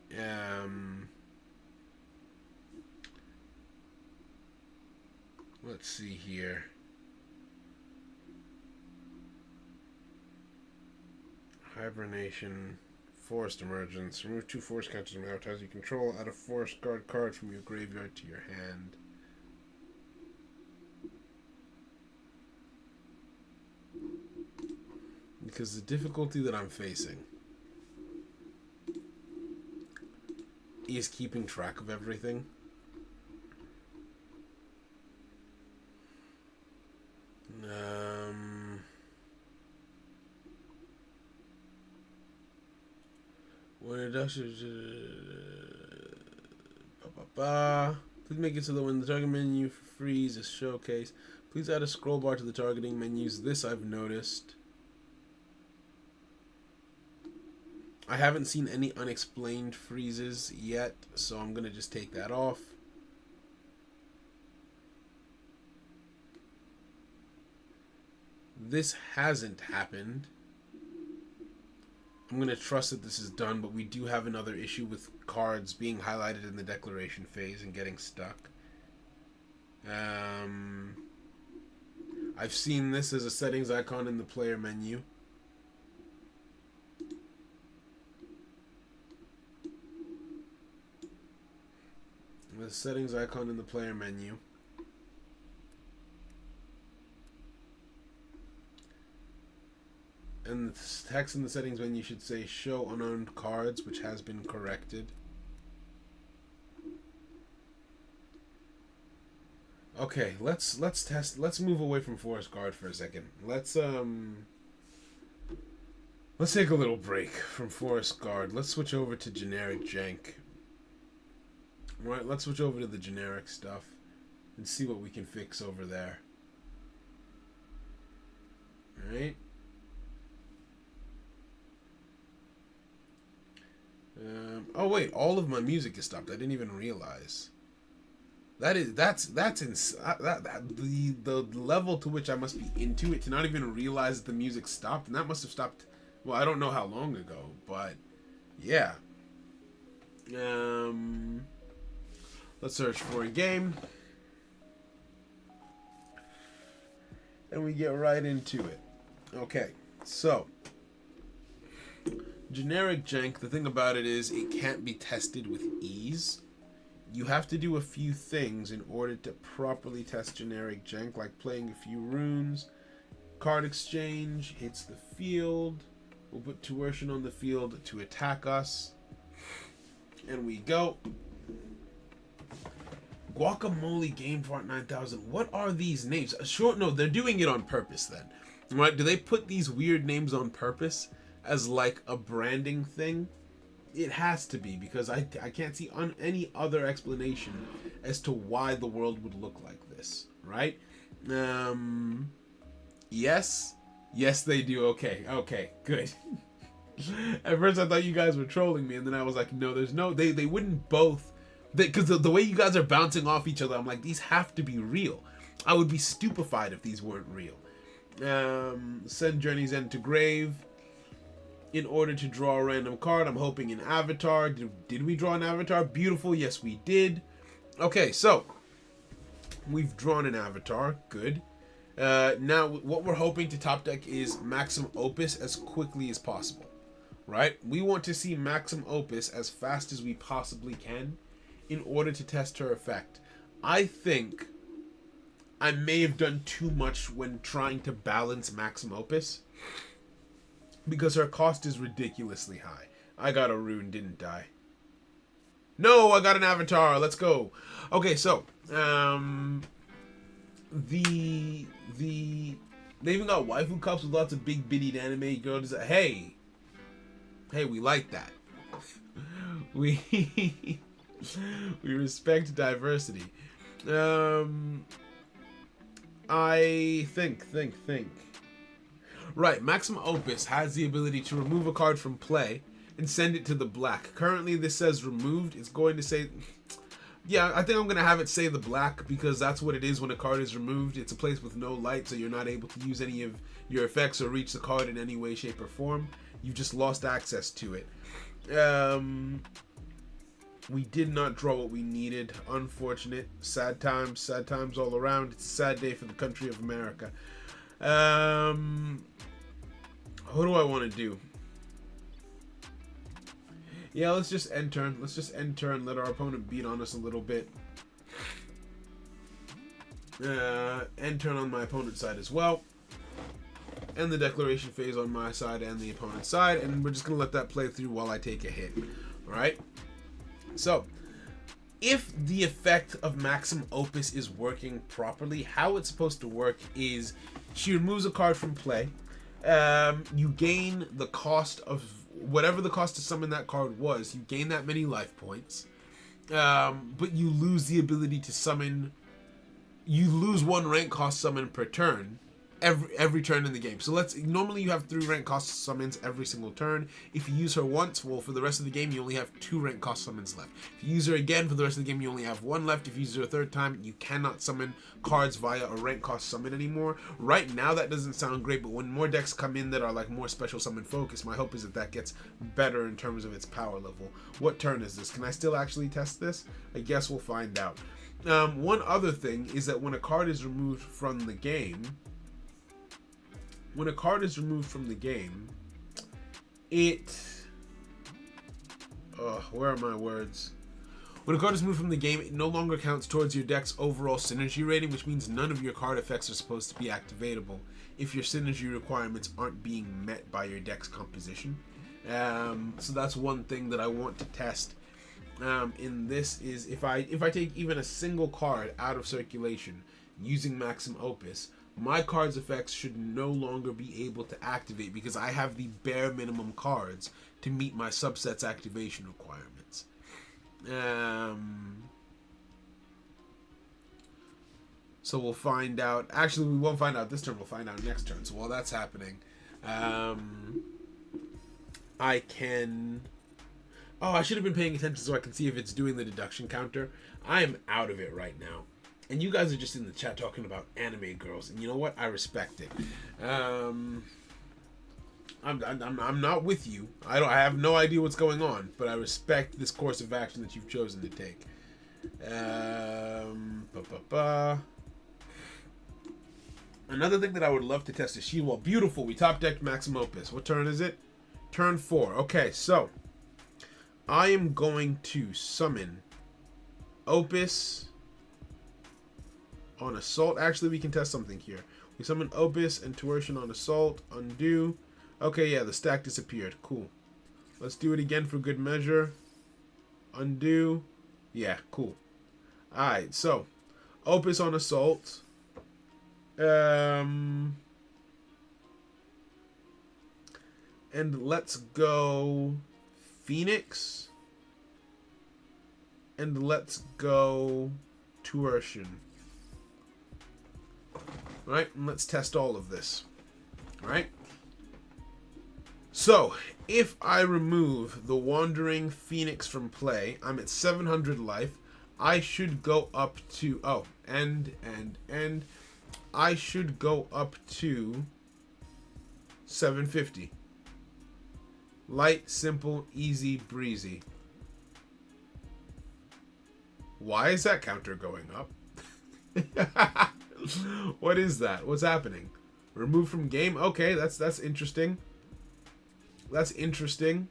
Let's see here. Hibernation, Forest Emergence. Remove 2 forest counters from avatars you control. Add a Forest Guard card from your graveyard to your hand. Because the difficulty that I'm facing is keeping track of everything. When it does, please make it so that when the target menu for freeze is showcased, please add a scroll bar to the targeting menus. This I've noticed. I haven't seen any unexplained freezes yet, so I'm gonna just take that off. This hasn't happened. I'm going to trust that this is done, but we do have another issue with cards being highlighted in the declaration phase and getting stuck. I've seen this as a settings icon in the player menu. The settings icon in the player menu. And the text in the settings menu should say show unowned cards, which has been corrected. Okay, let's move away from Forest Guard for a second. Let's take a little break from Forest Guard. Let's switch over to generic jank. Right, let's switch over to the generic stuff and see what we can fix over there. Alright. Oh wait, all of my music is stopped. I didn't even realize. The level to which I must be into it to not even realize that the music stopped, and that must have stopped. Well, I don't know how long ago, but yeah. Let's search for a game, and we get right into it. Okay, so. Generic jank, the thing about it is it can't be tested with ease. You have to do a few things in order to properly test generic jank, like playing a few runes. Card exchange hits the field. We'll put Tuition on the field to attack us. And we go. Guacamole Game Fart 9000. What are these names? Sure, no, they're doing it on purpose then. Right? Do they put these weird names on purpose? As like a branding thing? It has to be, because I can't see any other explanation as to why the world would look like this, right? Yes. Yes, they do. Okay. Okay. Good. At first, I thought you guys were trolling me, and then I was like, no, there's no. They wouldn't both. Because the way you guys are bouncing off each other, I'm like, these have to be real. I would be stupefied if these weren't real. Send Journey's End to Grave. In order to draw a random card, I'm hoping an avatar. Did we draw an avatar? Beautiful. Yes, we did. Okay, so we've drawn an avatar. Good. Now, what we're hoping to top deck is Maxim Opus as quickly as possible. Right? We want to see Maxim Opus as fast as we possibly can in order to test her effect. I think I may have done too much when trying to balance Maxim Opus, because her cost is ridiculously high. I got a rune, didn't I? No, I got an avatar. Let's go. Okay, so they even got waifu cups with lots of big bitty anime girls. Hey, we like that. We we respect diversity. I think. Right, Maxim Opus has the ability to remove a card from play and send it to the black. Currently, this says removed. It's going to say... Yeah, I think I'm going to have it say the black, because that's what it is when a card is removed. It's a place with no light, so you're not able to use any of your effects or reach the card in any way, shape, or form. You've just lost access to it. We did not draw what we needed. Unfortunate. Sad times all around. It's a sad day for the country of America. What do I want to do? Yeah, let's just end turn. Let's just end turn. Let our opponent beat on us a little bit. End turn on my opponent's side as well. End the declaration phase on my side and the opponent's side. And we're just going to let that play through while I take a hit. Alright? So, if the effect of Maxim Opus is working properly, how it's supposed to work is she removes a card from play. You gain the cost of whatever the cost to summon that card was. You gain that many life points, but you lose the ability to summon. You lose 1 rank cost summon per turn, every turn in the game. So normally you have 3 rank cost summons every single turn. If you use her once, well, for the rest of the game you only have 2 rank cost summons left. If you use her again, for the rest of the game you only have 1 left. If you use her a 3rd time, you cannot summon cards via a rank cost summon anymore. Right now that doesn't sound great, but when more decks come in that are like more special summon focused, my hope is that gets better in terms of its power level. What turn is this? Can I still actually test this? I guess we'll find out. One other thing is that when a card is removed from the game, where are my words? When a card is removed from the game, it no longer counts towards your deck's overall synergy rating, which means none of your card effects are supposed to be activatable if your synergy requirements aren't being met by your deck's composition. So that's one thing that I want to test in this, is if I take even a single card out of circulation using Maxim Opus, my card's effects should no longer be able to activate, because I have the bare minimum cards to meet my subset's activation requirements. So we'll find out. Actually, we won't find out this turn. We'll find out next turn. So while that's happening, I can... Oh, I should have been paying attention so I can see if it's doing the deduction counter. I am out of it right now. And you guys are just in the chat talking about anime girls, and you know what? I respect it. I'm not with you. I have no idea what's going on, but I respect this course of action that you've chosen to take. Another thing that I would love to test is Shield Wall. Beautiful. We top decked Maxim Opus. What turn is it? Turn 4. Okay, so I am going to summon Opus on Assault. Actually, we can test something here. We summon Opus and Tuition on Assault. Undo. Okay, yeah, the stack disappeared. Cool. Let's do it again for good measure. Undo. Yeah, cool. Alright, so Opus on Assault. And let's go Phoenix. And let's go Tuition. Right? And let's test all of this. Right? So, if I remove the Wandering Phoenix from play, I'm at 700 life. I should go up to... Oh, and. I should go up to 750. Light, simple, easy, breezy. Why is that counter going up? What is that? What's happening? Remove from game? Okay, that's interesting. That's interesting.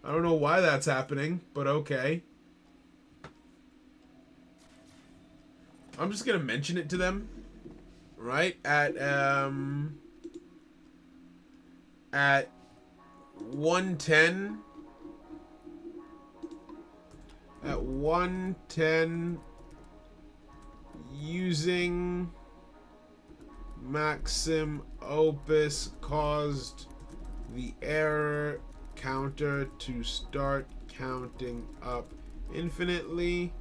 I don't know why that's happening, but okay. I'm just gonna mention it to them, right? At 110. At 110, using Maxim Opus caused the error counter to start counting up infinitely.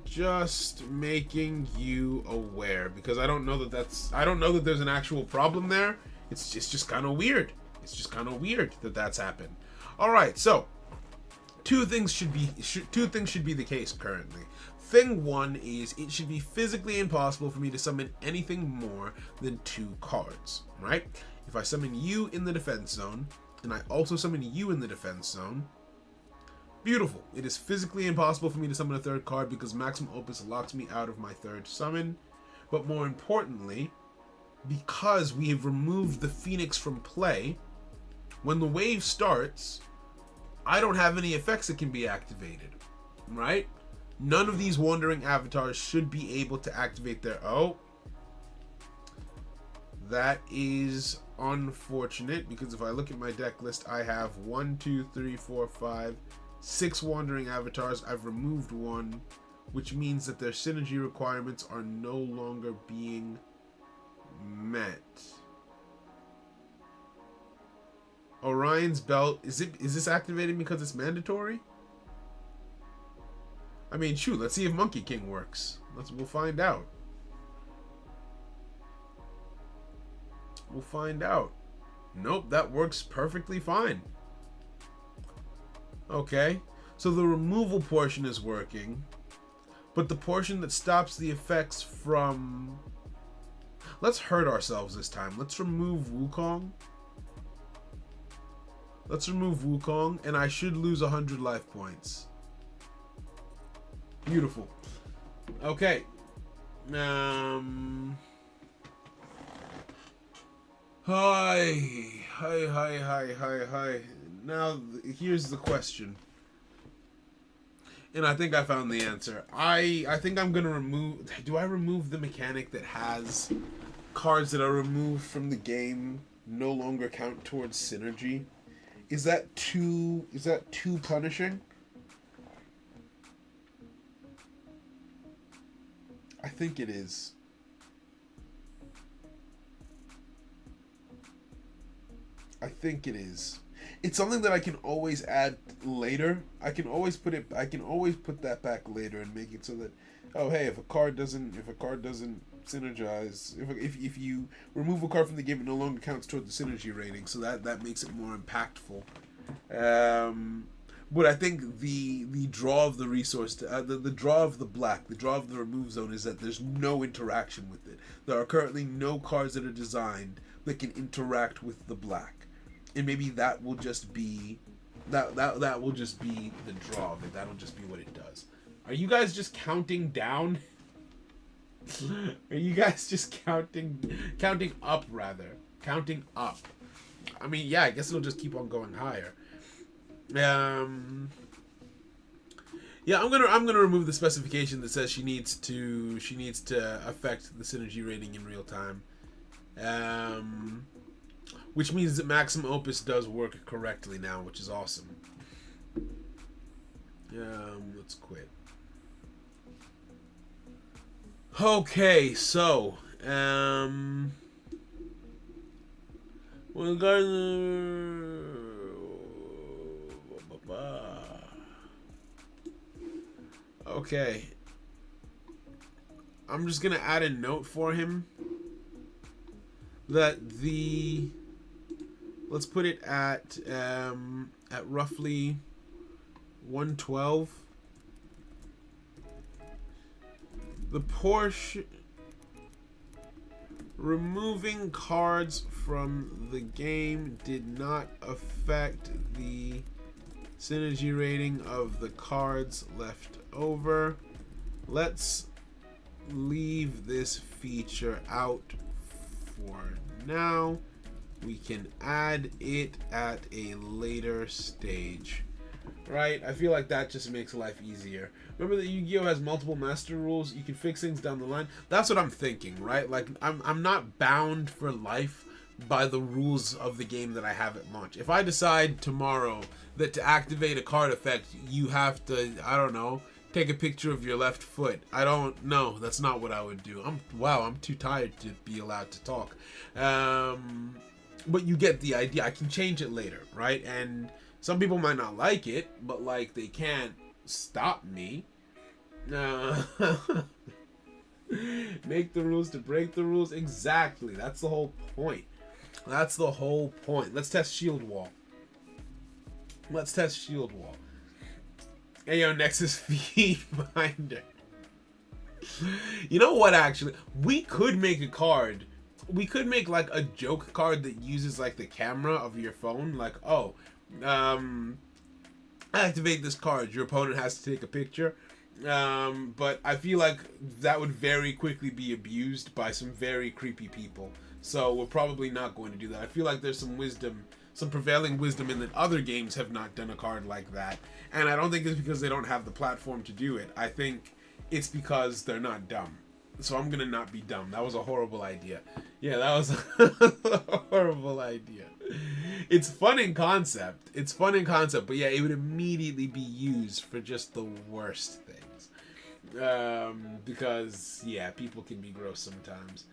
Just making you aware, because I don't know that there's an actual problem there. It's just kind of weird. It's just kind of weird that that's happened. All right, so two things should be the case currently. Thing one is it should be physically impossible for me to summon anything more than 2 cards, right? If I summon you in the defense zone, and I also summon you in the defense zone, beautiful. It is physically impossible for me to summon a 3rd card because Maximum Opus locks me out of my 3rd summon. But more importantly, because we have removed the Phoenix from play, when the wave starts, I don't have any effects that can be activated, right? None of these wandering avatars should be able to activate their... Oh. That is unfortunate, because if I look at my deck list, I have 6 wandering avatars. I've removed 1, which means that their synergy requirements are no longer being met. Orion's Belt, is this activating because it's mandatory? I mean, shoot, let's see if Monkey King works. We'll find out. We'll find out. Nope, that works perfectly fine. Okay, so the removal portion is working, but the portion that stops the effects from... Let's hurt ourselves this time. Let's remove Wukong. Let's remove Wukong, and I should lose 100 life points. Beautiful. Okay. Hi. Now, here's the question. And I think I found the answer. I think I'm going to remove... Do I remove the mechanic that has cards that are removed from the game no longer count towards synergy? Is that too punishing? I think it is. I think it is. It's something that I can always add later. I can always put that back later and make it so that, oh hey, if a card doesn't synergize, if you remove a card from the game, it no longer counts toward the synergy rating, so that makes it more impactful. But I think the draw of the resource, the draw of the black, the draw of the remove zone is that there's no interaction with it. There are currently no cards that are designed that can interact with the black, and maybe that will just be that will just be the draw of it. That'll just be what it does. Are you guys just counting down? Are you guys just counting up rather? Counting up. I mean, yeah, I guess it'll just keep on going higher. Yeah, I'm gonna remove the specification that says she needs to affect the synergy rating in real time. Which means that Maximum Opus does work correctly now, which is awesome. Let's quit. Okay, so we're gonna. Okay. I'm just gonna add a note for him that let's put it at roughly 112. The Porsche removing cards from the game did not affect the synergy rating of the cards left over. Let's leave this feature out for now. We can add it at a later stage. Right? I feel like that just makes life easier. Remember that Yu-Gi-Oh! Has multiple master rules. You can fix things down the line. That's what I'm thinking, right? Like, I'm not bound for life by the rules of the game that I have at launch. If I decide tomorrow that to activate a card effect, you have to, I don't know, take a picture of your left foot. I don't know. That's not what I would do. I'm too tired to be allowed to talk. But you get the idea. I can change it later, right? And some people might not like it, but like they can't stop me. Make the rules to break the rules. Exactly. That's the whole point. That's the whole point. Let's test Shield Wall. Let's test Shield Wall. Hey, yo, Nexus Feed Finder. You know what, actually? We could make a card. We could make, like, a joke card that uses, like, the camera of your phone. Like, oh, activate this card. Your opponent has to take a picture. But I feel like that would very quickly be abused by some very creepy people. So we're probably not going to do that. I feel like there's some wisdom, some prevailing wisdom in that other games have not done a card like that. And I don't think it's because they don't have the platform to do it. I think it's because they're not dumb. So I'm gonna not be dumb. That was a horrible idea. Yeah, that was a horrible idea. It's fun in concept. It's fun in concept, but yeah, it would immediately be used for just the worst things. Because, yeah, people can be gross sometimes.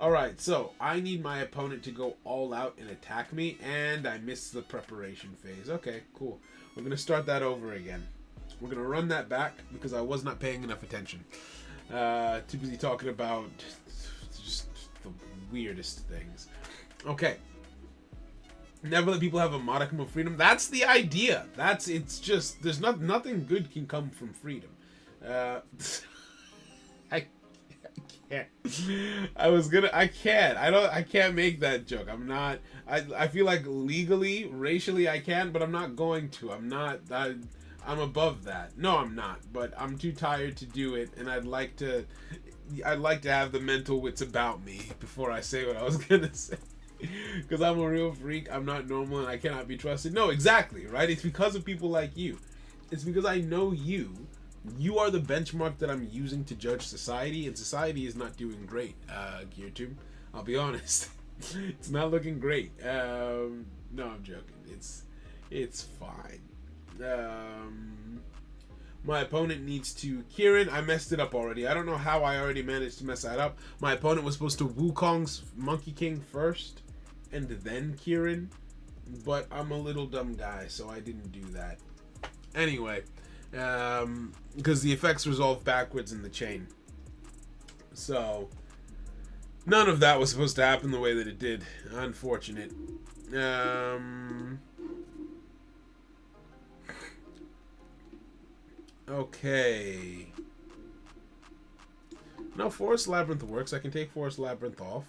Alright, so I need my opponent to go all out and attack me, and I missed the preparation phase. Okay, cool. We're going to start that over again. We're going to run that back because I was not paying enough attention. Too busy talking about just the weirdest things. Okay. Never let people have a modicum of freedom. That's the idea. It's just, there's nothing good can come from freedom. I can't. I can't make that joke. I feel like legally, racially I can, but I'm not going to. I'm above that. No, I'm not, but I'm too tired to do it, and I'd like to have the mental wits about me before I say what I was gonna say. Because I'm a real freak, I'm not normal, and I cannot be trusted. No, exactly, right? It's because of people like you. It's because I know you. You are the benchmark that I'm using to judge society, and society is not doing great, GearTube. I'll be honest. It's not looking great. No, I'm joking. It's fine. My opponent needs to Kieran. I messed it up already. I don't know how I already managed to mess that up. My opponent was supposed to Wukong's Monkey King first, and then Kieran. But I'm a little dumb guy, so I didn't do that. Anyway, because the effects resolve backwards in the chain. So, none of that was supposed to happen the way that it did. Unfortunate. Okay. No, Forest Labyrinth works. I can take Forest Labyrinth off.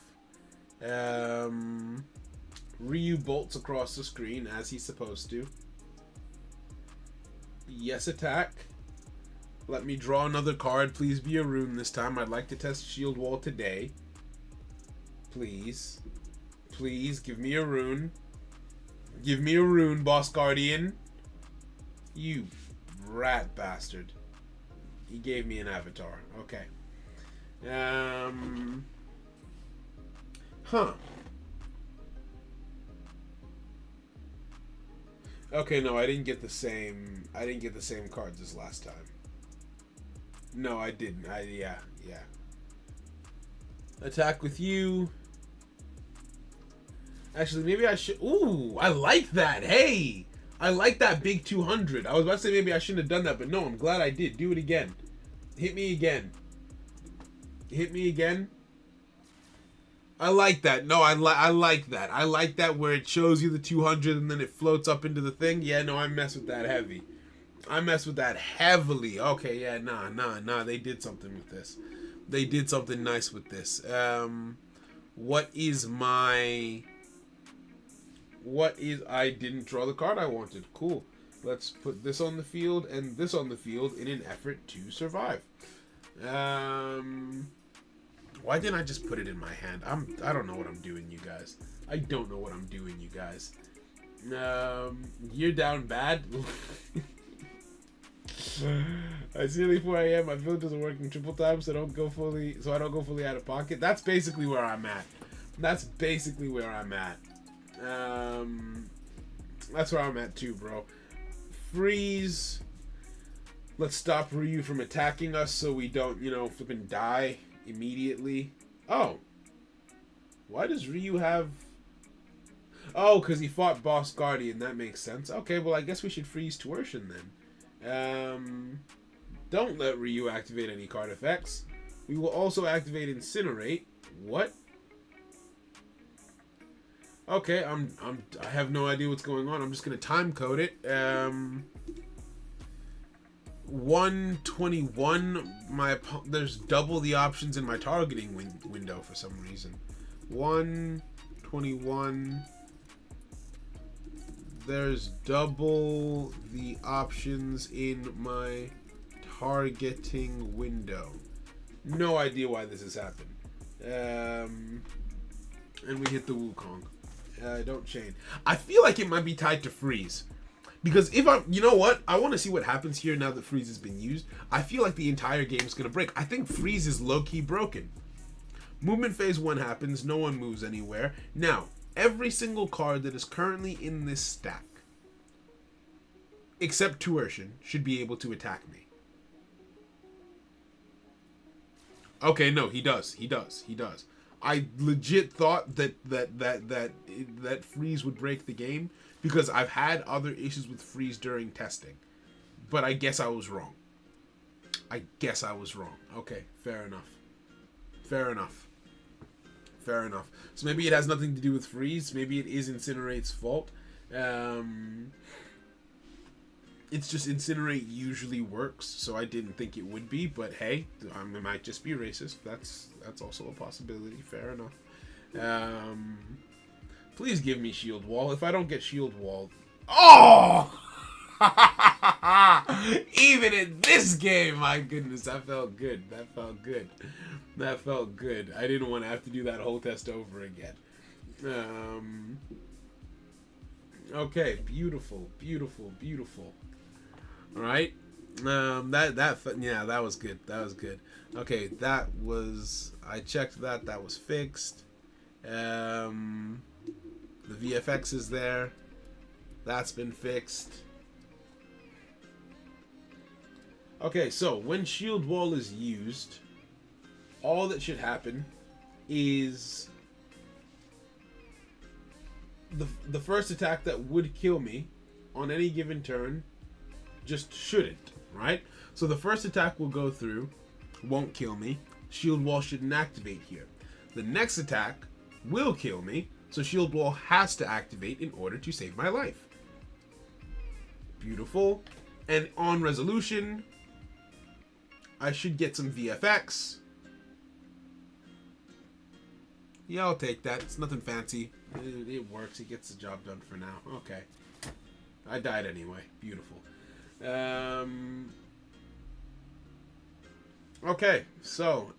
Ryu bolts across the screen as he's supposed to. Yes, attack. Let me draw another card. Please be a rune this time. I'd like to test Shield Wall today. Please. Please, give me a rune. Give me a rune, Boss Guardian. You rat bastard. He gave me an avatar. Okay. Huh. Okay, no, I didn't get the same cards as last time. No, I didn't. Yeah. Attack with you. Actually, maybe I should. Ooh, I like that. Hey, I like that big 200. I was about to say maybe I shouldn't have done that, but no, I'm glad I did. Do it again. Hit me again. Hit me again. I like that. No, I like that. I like that where it shows you the 200 and then it floats up into the thing. Yeah, no, I mess with that heavy. I mess with that heavily. Okay, yeah, nah. They did something with this. They did something nice with this. What is my... I didn't draw the card I wanted. Cool. Let's put this on the field and this on the field in an effort to survive. Why didn't I just put it in my hand? I don't know what I'm doing, you guys. I don't know what I'm doing, you guys. You're down bad. It's nearly 4 a.m. My villagers are working triple time, so I don't go fully out of pocket. That's basically where I'm at. That's where I'm at too, bro. Freeze. Let's stop Ryu from attacking us so we don't, flipping die immediately. Oh. Why does Ryu have... Oh, because he fought Boss Guardian. That makes sense. Okay, well, I guess we should freeze Torsion then. Don't let Ryu activate any card effects. We will also activate Incinerate. What? Okay, I have no idea what's going on. I'm just gonna time code it. 121. There's double the options in my targeting window for some reason. 121. There's double the options in my targeting window. No idea why this has happened. And we hit the Wukong. Don't chain. I feel like it might be tied to freeze. Because if you know what? I want to see what happens here now that freeze has been used. I feel like the entire game's going to break. I think freeze is low-key broken. Movement phase 1 happens. No one moves anywhere. Now, every single card that is currently in this stack, except Tuertian, should be able to attack me. Okay, no, he does. I legit thought that freeze would break the game because I've had other issues with freeze during testing. But I guess I was wrong. Okay, fair enough. So maybe it has nothing to do with freeze. Maybe it is Incinerate's fault. It's just Incinerate usually works, so I didn't think it would be. But hey, I might just be racist. That's also a possibility. Fair enough. Please give me Shield Wall. If I don't get Shield Wall, oh! Even in this game, my goodness, that felt good. I didn't want to have to do that whole test over again. Okay, beautiful. All right, that was good. Okay, I checked that. That was fixed. The VFX is there. That's been fixed. Okay, so when Shield Wall is used, all that should happen is the first attack that would kill me on any given turn just shouldn't, right? So the first attack will go through, won't kill me. Shield Wall shouldn't activate here. The next attack will kill me, so Shield Wall has to activate in order to save my life. Beautiful. And on resolution, I should get some VFX. Yeah, I'll take that. It's nothing fancy. It works. It gets the job done for now. Okay. I died anyway. Beautiful. Okay, so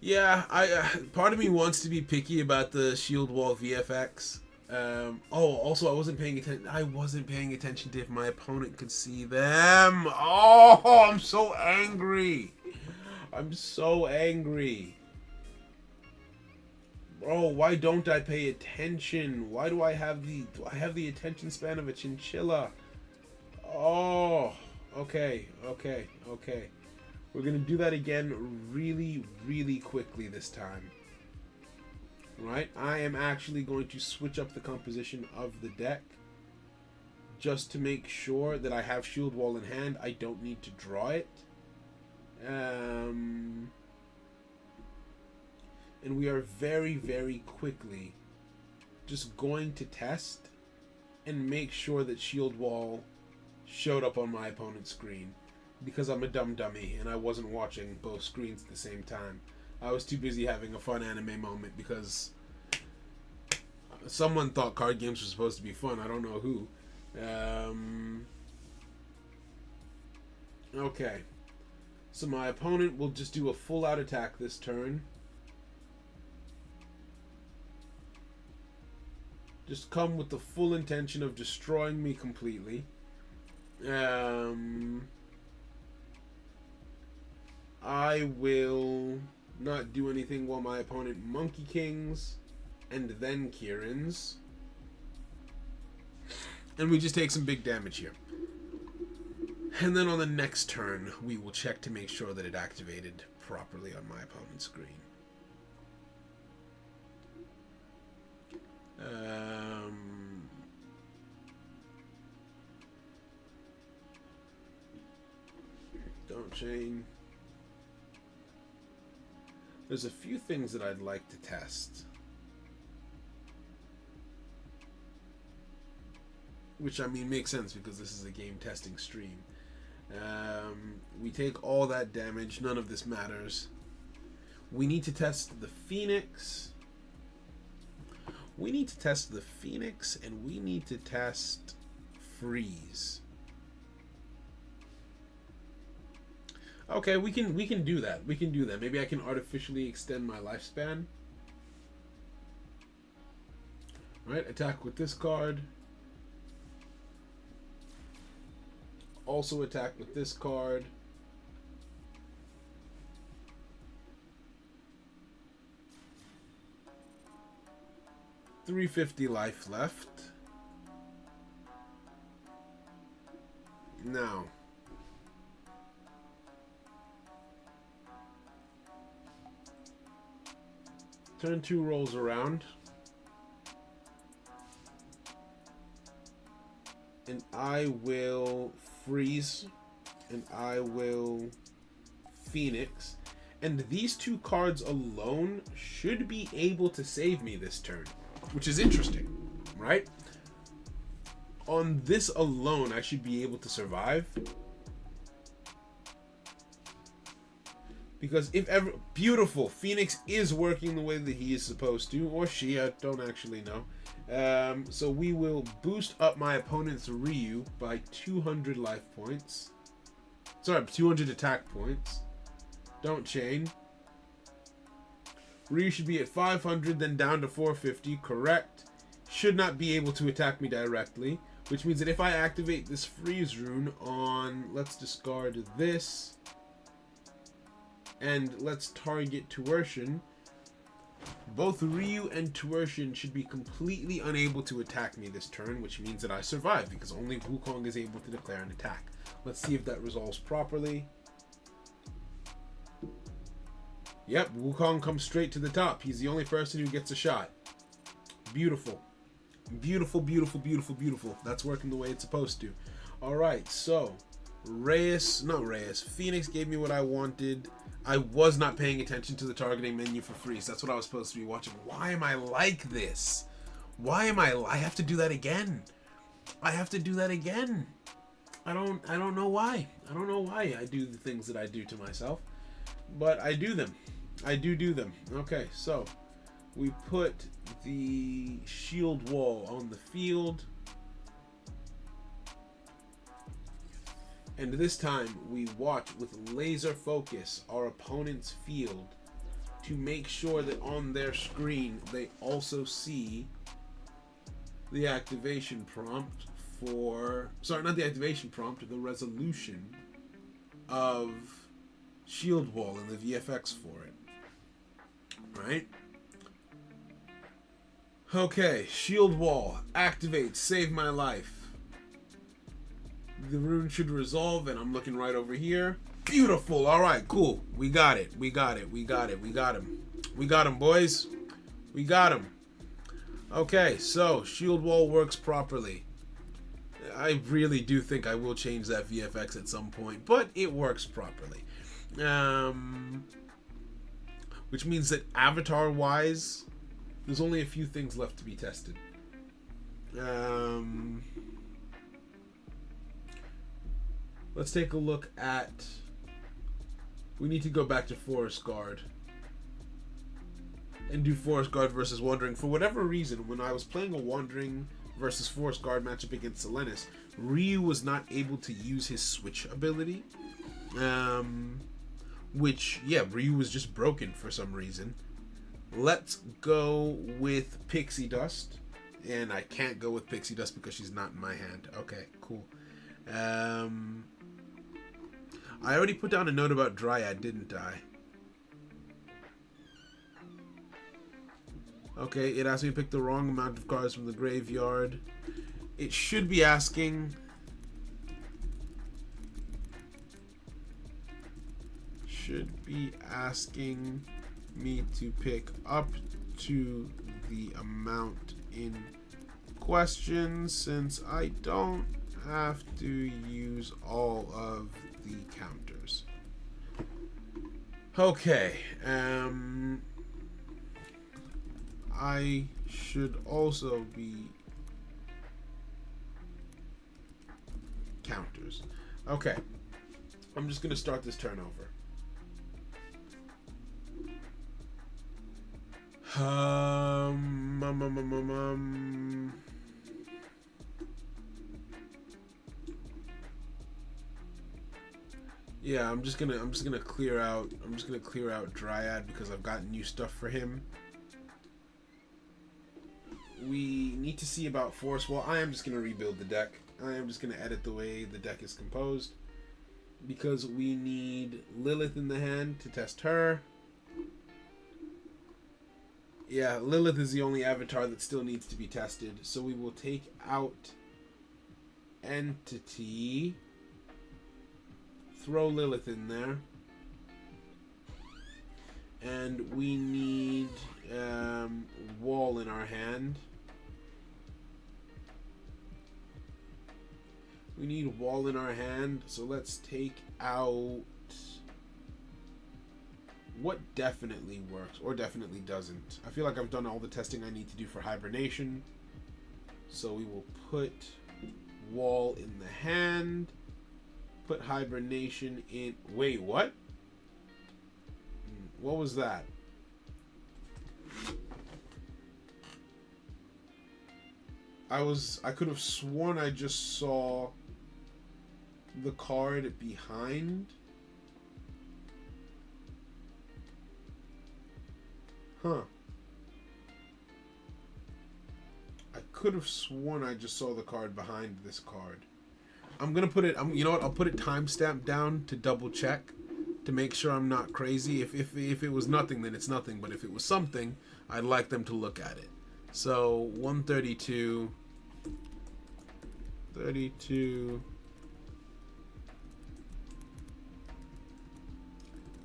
yeah, part of me wants to be picky about the Shield Wall VFX. Also I wasn't paying attention to if my opponent could see them. Oh, I'm so angry. Bro, why don't I pay attention? Why do I have the attention span of a chinchilla? Oh, okay. We're gonna do that again really, really quickly this time. Right? I am actually going to switch up the composition of the deck just to make sure that I have Shield Wall in hand. I don't need to draw it. And we are very, very quickly just going to test and make sure that Shield Wall showed up on my opponent's screen, because I'm a dumb dummy and I wasn't watching both screens at the same time. I was too busy having a fun anime moment because someone thought card games were supposed to be fun. I don't know who. Okay. So my opponent will just do a full out attack this turn. Just come with the full intention of destroying me completely. I will not do anything while my opponent Monkey Kings and then Kirins. And we just take some big damage here. And then on the next turn, we will check to make sure that it activated properly on my opponent's screen. Don't chain. There's a few things that I'd like to test. Which, I mean, makes sense because this is a game testing stream. We take all that damage. None of this matters. We need to test the Phoenix. We need to test the Phoenix, and we need to test Freeze. Okay, we can do that. We can do that. Maybe I can artificially extend my lifespan. Right, attack with this card. Also attack with this card. $350 life left. Now, turn 2 rolls around, and I will freeze, and I will Phoenix, and these 2 cards alone should be able to save me this turn, which is interesting, right? On this alone, I should be able to survive. Because if ever... Beautiful. Phoenix is working the way that he is supposed to. Or she. I don't actually know. So we will boost up my opponent's Ryu by 200 life points. Sorry, 200 attack points. Don't chain. Ryu should be at 500, then down to 450. Correct. Should not be able to attack me directly. Which means that if I activate this freeze rune on... Let's discard this. And let's target Tuertian. Both Ryu and Tuertian should be completely unable to attack me this turn, which means that I survive, because only Wukong is able to declare an attack. Let's see if that resolves properly. Yep, Wukong comes straight to the top. He's the only person who gets a shot. Beautiful. Beautiful, beautiful, beautiful, beautiful. That's working the way it's supposed to. Alright, so... Phoenix gave me what I wanted. I was not paying attention to the targeting menu for Freeze. That's what I was supposed to be watching. Why am I like this? Why am I have to do that again. I have to do that again. I don't know why. I don't know why I do the things that I do to myself. But I do them. I do them. Okay, so we put the shield wall on the field. And this time, we watch with laser focus our opponent's field to make sure that on their screen they also see the activation prompt for... Sorry, not the activation prompt, the resolution of Shield Wall and the VFX for it. Right? Okay, Shield Wall, activate, save my life. The rune should resolve, and I'm looking right over here. Beautiful. All right, cool. We got it. We got it. We got it. We got him. We got him, boys. We got him. Okay, so Shield Wall works properly. I really do think I will change that VFX at some point, but it works properly. Which means that avatar-wise, there's only a few things left to be tested. Let's take a look at... We need to go back to Forest Guard and do Forest Guard versus Wandering. For whatever reason, when I was playing a Wandering versus Forest Guard matchup against Selenis, Ryu was not able to use his switch ability. Which, yeah, Ryu was just broken for some reason. Let's go with Pixie Dust. And I can't go with Pixie Dust because she's not in my hand. Okay, cool. I already put down a note about Dryad, didn't I? Okay, it asked me to pick the wrong amount of cards from the graveyard. It should be asking... me to pick up to the amount in question, since I don't have to use all of the counters. Okay, I should also be counters. Okay, I'm just gonna start this turn over. Yeah, I'm just gonna clear out Dryad because I've got new stuff for him. We need to see about Force Wall. I am just gonna rebuild the deck. I am just gonna edit the way the deck is composed because we need Lilith in the hand to test her. Yeah, Lilith is the only avatar that still needs to be tested. So we will take out Entity. Throw Lilith in there. And we need Wall in our hand. We need Wall in our hand. So let's take out... what definitely works or definitely doesn't. I feel like I've done all the testing I need to do for Hibernation. So we will put Wall in the hand. Put Hibernation in... Wait, what? What was that? I could have sworn I just saw the card behind. Huh. I could have sworn I just saw the card behind this card. I'm gonna put it. You know what? I'll put it timestamped down to double check, to make sure I'm not crazy. If it was nothing, then it's nothing. But if it was something, I'd like them to look at it. So 132, 32.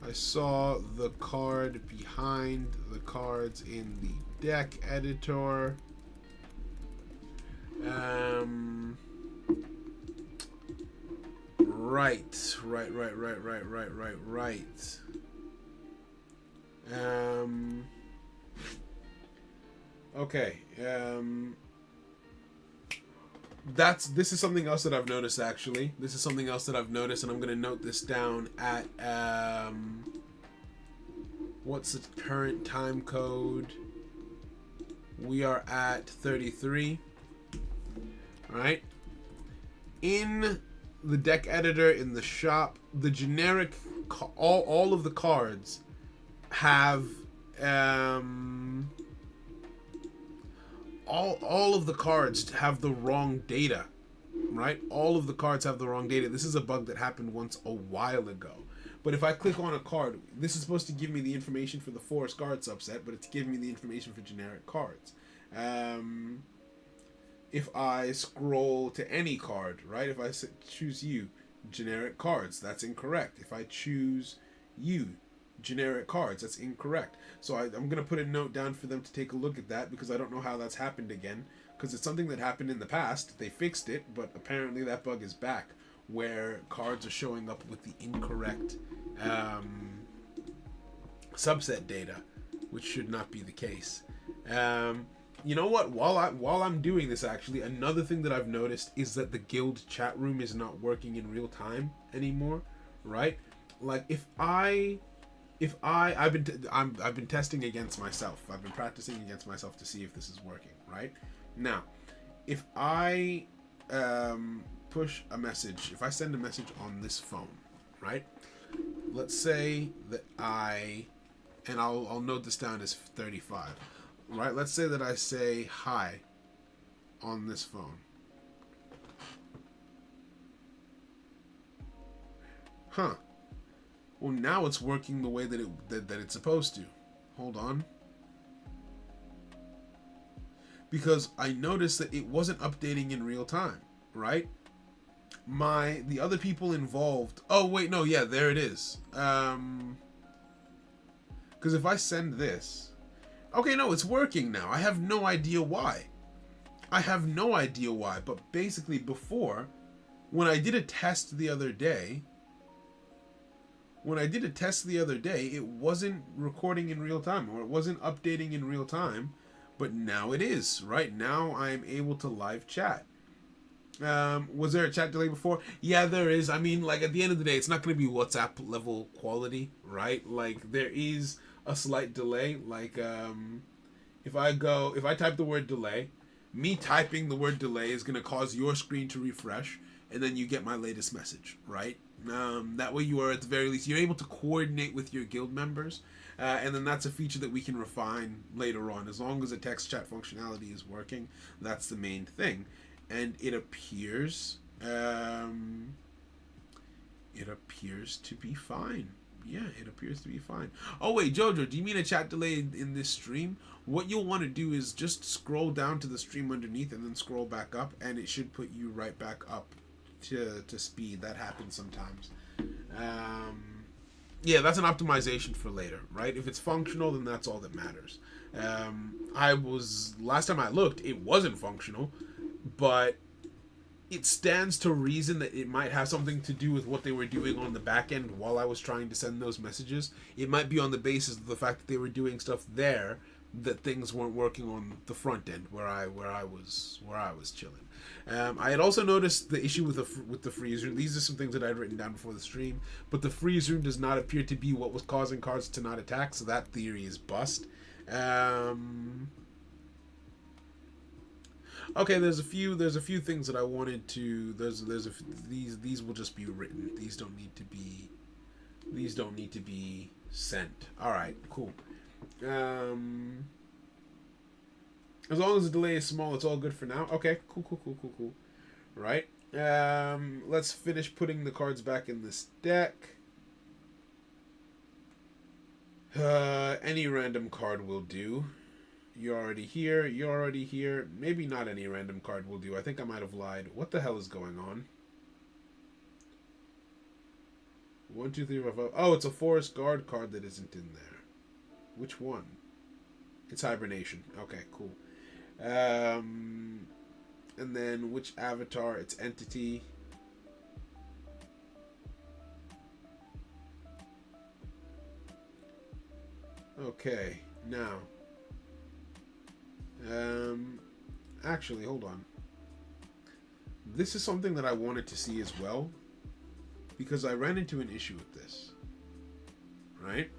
I saw the card behind the cards in the deck editor. Right. Okay. This is something else that I've noticed, actually. This is something else that I've noticed, and I'm going to note this down at, what's the current time code? We are at 33. Alright. In the deck editor in the shop, the generic, all of the cards have, all of the cards have the wrong data, right? All of the cards have the wrong data. This is a bug that happened once a while ago. But if I click on a card, this is supposed to give me the information for the Forest Guard subset, but it's giving me the information for generic cards. If I scroll to any card, right? If I choose you, generic cards, that's incorrect. If I choose you, generic cards. That's incorrect. So I'm going to put a note down for them to take a look at that, because I don't know how that's happened again. Because it's something that happened in the past. They fixed it, but apparently that bug is back, where cards are showing up with the incorrect subset data, which should not be the case. You know what? While I'm doing this, actually, another thing that I've noticed is that the guild chat room is not working in real time anymore, right? Like I've been testing against myself. I've been practicing against myself to see if this is working, right? Now, if I push a message, if I send a message on this phone, right? Let's say that I'll note this down as 35, right? Let's say that I say hi on this phone. Huh. Well, now it's working the way that it's supposed to. Hold on. Because I noticed that it wasn't updating in real time, right? The other people involved. Oh wait, no, yeah, there it is. Because if I send this, okay, no, it's working now. I have no idea why. But basically, before, when I did a test the other day, it wasn't recording in real time, or it wasn't updating in real time. But now it is. Right now, I am able to live chat. Was there a chat delay before? Yeah, there is. I mean, like, at the end of the day, it's not going to be WhatsApp level quality, right? Like, there is a slight delay. Like, if I type the word delay, me typing the word delay is going to cause your screen to refresh, and then you get my latest message, right? That way you are, at the very least, you're able to coordinate with your guild members, and then that's a feature that we can refine later on. As long as the text chat functionality is working, that's the main thing. And it appears to be fine. Yeah, it appears to be fine. Oh wait, Jojo, do you mean a chat delay in this stream? What you'll want to do is just scroll down to the stream underneath and then scroll back up, and it should put you right back up to speed. That happens sometimes. Yeah, that's an optimization for later, right? If it's functional, then that's all that matters. Last time I looked, it wasn't functional, but it stands to reason that it might have something to do with what they were doing on the back end while I was trying to send those messages. It might be on the basis of the fact that they were doing stuff there that things weren't working on the front end where I was chilling. I had also noticed the issue with the freeze room. These are some things that I'd written down before the stream, but the freeze room does not appear to be what was causing cards to not attack, so that theory is bust. Okay, there's a few things that I wanted to. These will just be written. These don't need to be sent. All right, cool. As long as the delay is small, it's all good for now. Okay, cool. Right. Let's finish putting the cards back in this deck. Any random card will do. You're already here. Maybe not any random card will do. I think I might have lied. What the hell is going on? 1, 2, 3, 4, 5. Oh, it's a Forest Guard card that isn't in there. Which one? It's Hibernation. Okay, cool. And then which avatar? It's Entity. Okay, now. Actually, hold on. This is something that I wanted to see as well, because I ran into an issue with this. Right?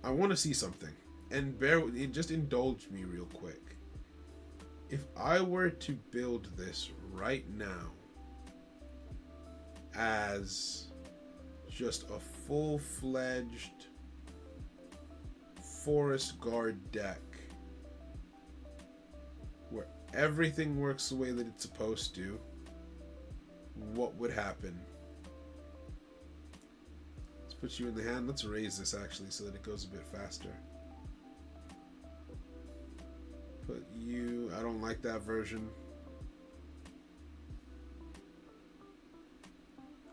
I want to see something, and just indulge me real quick. If I were to build this right now as just a full-fledged Forest Guard deck where everything works the way that it's supposed to, what would happen? Let's put you in the hand. Let's raise this actually so that it goes a bit faster. Put you... I don't like that version.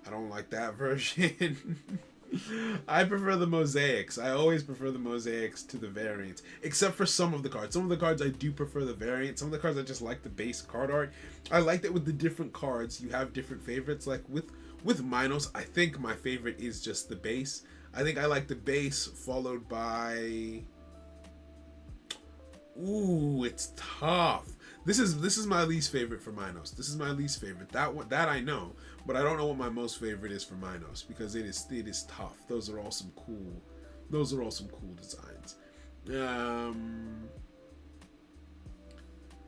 I don't like that version. I prefer the mosaics. I always prefer the mosaics to the variants, except for some of the cards. Some of the cards I do prefer the variant. Some of the cards I just like the base card art. I like that with the different cards you have different favorites. Like with Minos, I think my favorite is just the base. I think I like the base followed by. Ooh, it's tough. This is my least favorite for Minos. This is my least favorite. That I know, but I don't know what my most favorite is for Minos because it is tough. Those are all some cool designs.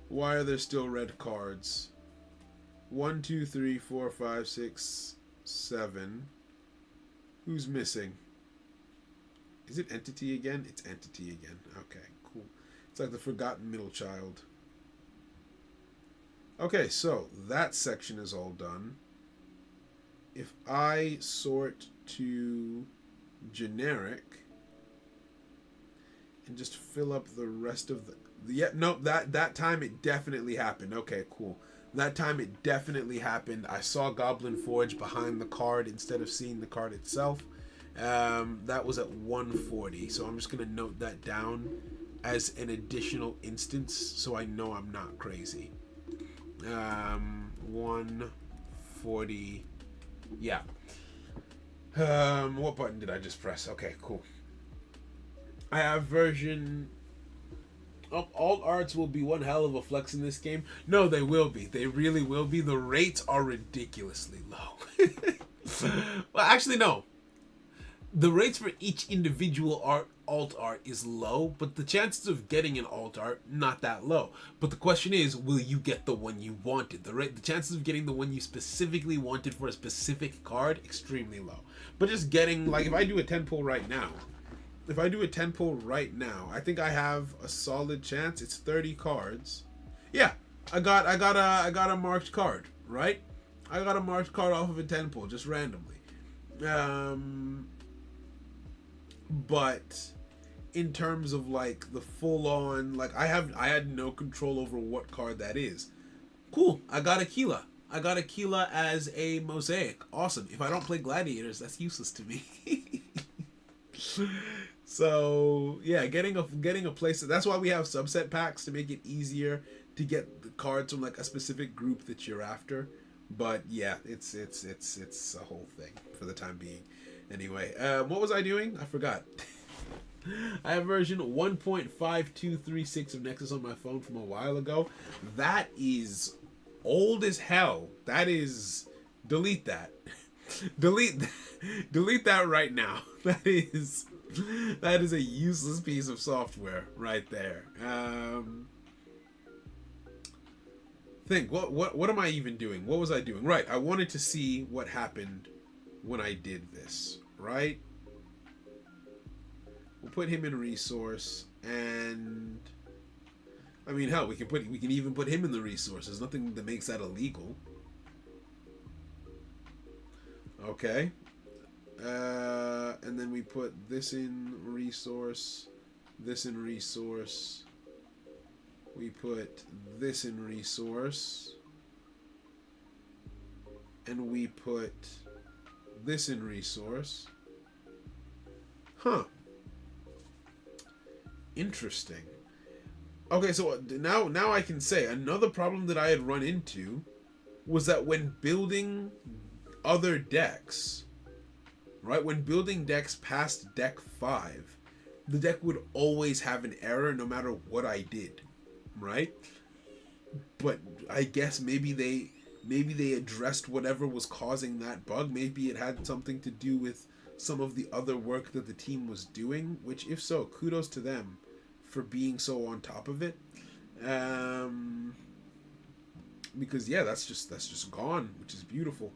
Why are there still red cards? 1, 2, 3, 4, 5, 6, 7. Who's missing? Is it Entity again? It's Entity again. Okay, cool. It's like the forgotten middle child. Okay, so that section is all done. If I sort to generic and just fill up the rest of that time it definitely happened. Okay, cool. That time it definitely happened. I saw Goblin Forge behind the card instead of seeing the card itself. That was at 140, so I'm just gonna note that down as an additional instance so I know I'm not crazy. 140. Yeah. What button did I just press? Okay, cool. I have version. Alt arts will be one hell of a flex in this game. No, they will be. They really will be. The rates are ridiculously low. Well, actually, no. The rates for each individual alt art is low, but the chances of getting an alt art not that low. But the question is, will you get the one you wanted? The chances of getting the one you specifically wanted for a specific card extremely low. But just getting, like, if I do a 10 pull right now, I think I have a solid chance. It's 30 cards. Yeah, I got a marked card, right? I got a marked card off of a 10 pull just randomly. But in terms of like the full on, like I had no control over what card that is. Cool. I got Aquila as a mosaic. Awesome. If I don't play gladiators, that's useless to me. So yeah, getting a place. That's why we have subset packs to make it easier to get the cards from like a specific group that you're after. But yeah, it's a whole thing for the time being. Anyway, what was I doing? I forgot. I have version 1.5236 of Nexus on my phone from a while ago. That is old as hell. That is... Delete that. Delete that right now. That is a useless piece of software right there. Think, what am I even doing? What was I doing? Right, I wanted to see what happened when I did this, right? We'll put him in resource, and I mean, hell, we can even put him in the resource. There's nothing that makes that illegal. Okay, and then we put this in resource, this in resource. We put this in resource, and we put this in resource. Huh. Interesting. Okay, so now I can say another problem that I had run into was that when building other decks, right? When building decks past deck 5, the deck would always have an error no matter what I did, right? But I guess maybe they addressed whatever was causing that bug. Maybe it had something to do with some of the other work that the team was doing, which if so, kudos to them for being so on top of it. Because yeah, that's just gone, which is beautiful.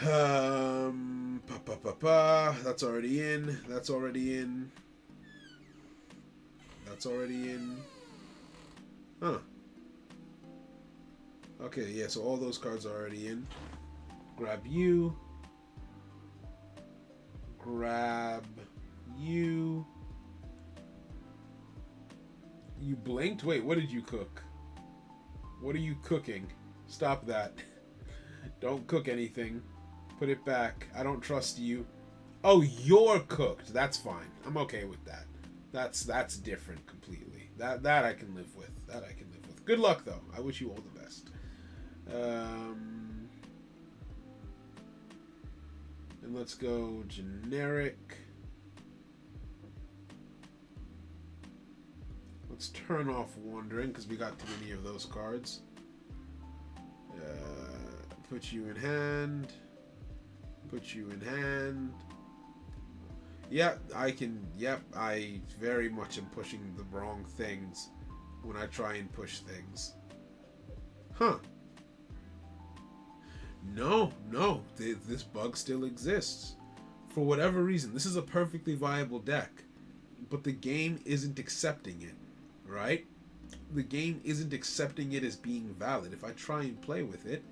That's already in. That's already in. That's already in. Huh. Okay, yeah, so all those cards are already in. Grab you. Grab you. You blinked? Wait, what did you cook? What are you cooking? Stop that. Don't cook anything. Put it back. I don't trust you. Oh, you're cooked. That's fine. I'm okay with that. That's different completely. That I can live with. That I can live with. Good luck though. I wish you all the best. And let's go generic. Let's turn off wandering because we got too many of those cards. Put you in hand. Put you in hand. Yep, I can. Yep, I very much am pushing the wrong things when I try and push things. Huh. No, this bug still exists. For whatever reason, this is a perfectly viable deck, but the game isn't accepting it, right? The game isn't accepting it as being valid. If I try and play with it,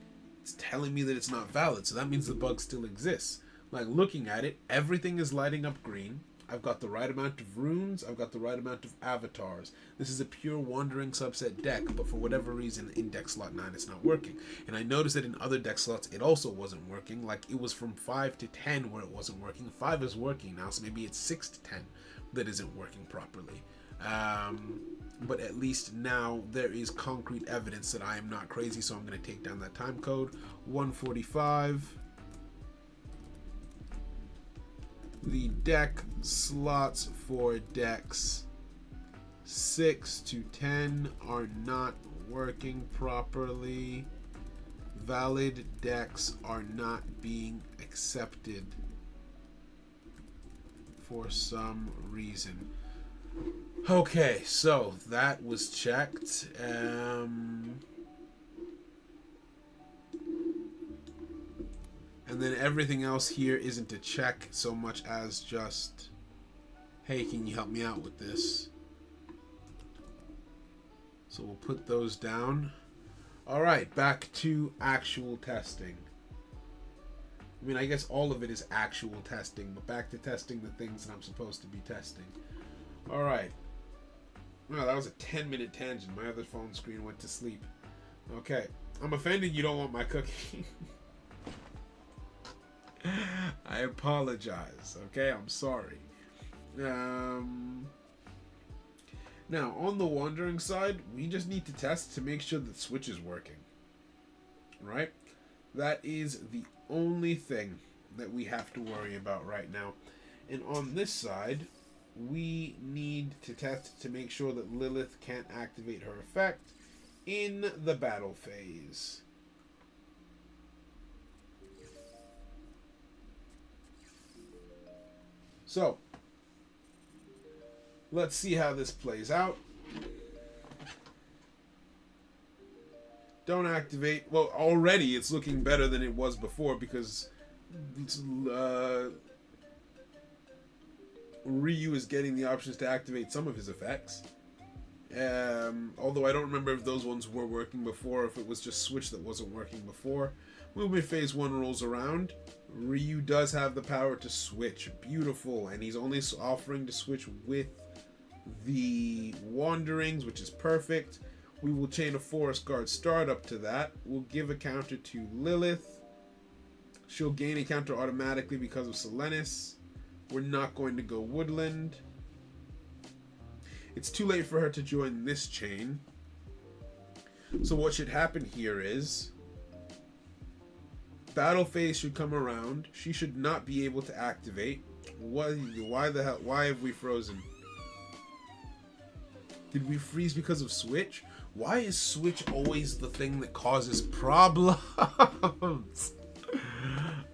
it's telling me that it's not valid, so that means the bug still exists. Like, looking at it, everything is lighting up green. I've got the right amount of runes. I've got the right amount of avatars. This is a pure wandering subset deck, but for whatever reason, in deck slot 9, it's not working. And I noticed that in other deck slots, it also wasn't working. Like, it was from 5 to 10 where it wasn't working. 5 is working now, so maybe it's 6 to 10 that isn't working properly. But at least now there is concrete evidence that I am not crazy, so I'm going to take down that time code. 145. The deck slots for decks 6 to 10 are not working properly. Valid decks are not being accepted for some reason. Okay, so that was checked. And then everything else here isn't a check so much as just, hey, can you help me out with this? So we'll put those down. All right, back to actual testing. I mean, I guess all of it is actual testing, but back to testing the things that I'm supposed to be testing. All right. Well, that was a 10-minute tangent. My other phone screen went to sleep. Okay. I'm offended you don't want my cookie. I apologize. Okay, I'm sorry. Now, on the wandering side, we just need to test to make sure that Switch is working. Right? That is the only thing that we have to worry about right now. And on this side, we need to test to make sure that Lilith can't activate her effect in the battle phase. So, let's see how this plays out. Don't activate. Well, already it's looking better than it was before because Ryu is getting the options to activate some of his effects. Although I don't remember if those ones were working before, or if it was just Switch that wasn't working before. Movement phase 1 rolls around. Ryu does have the power to switch. Beautiful. And he's only offering to switch with the Wanderings, which is perfect. We will chain a Forest Guard startup to that. We'll give a counter to Lilith. She'll gain a counter automatically because of Selenis. We're not going to go Woodland. It's too late for her to join this chain. So what should happen here is battle phase should come around. She should not be able to activate. Why the hell? Why have we frozen? Did we freeze because of Switch? Why is Switch always the thing that causes problems?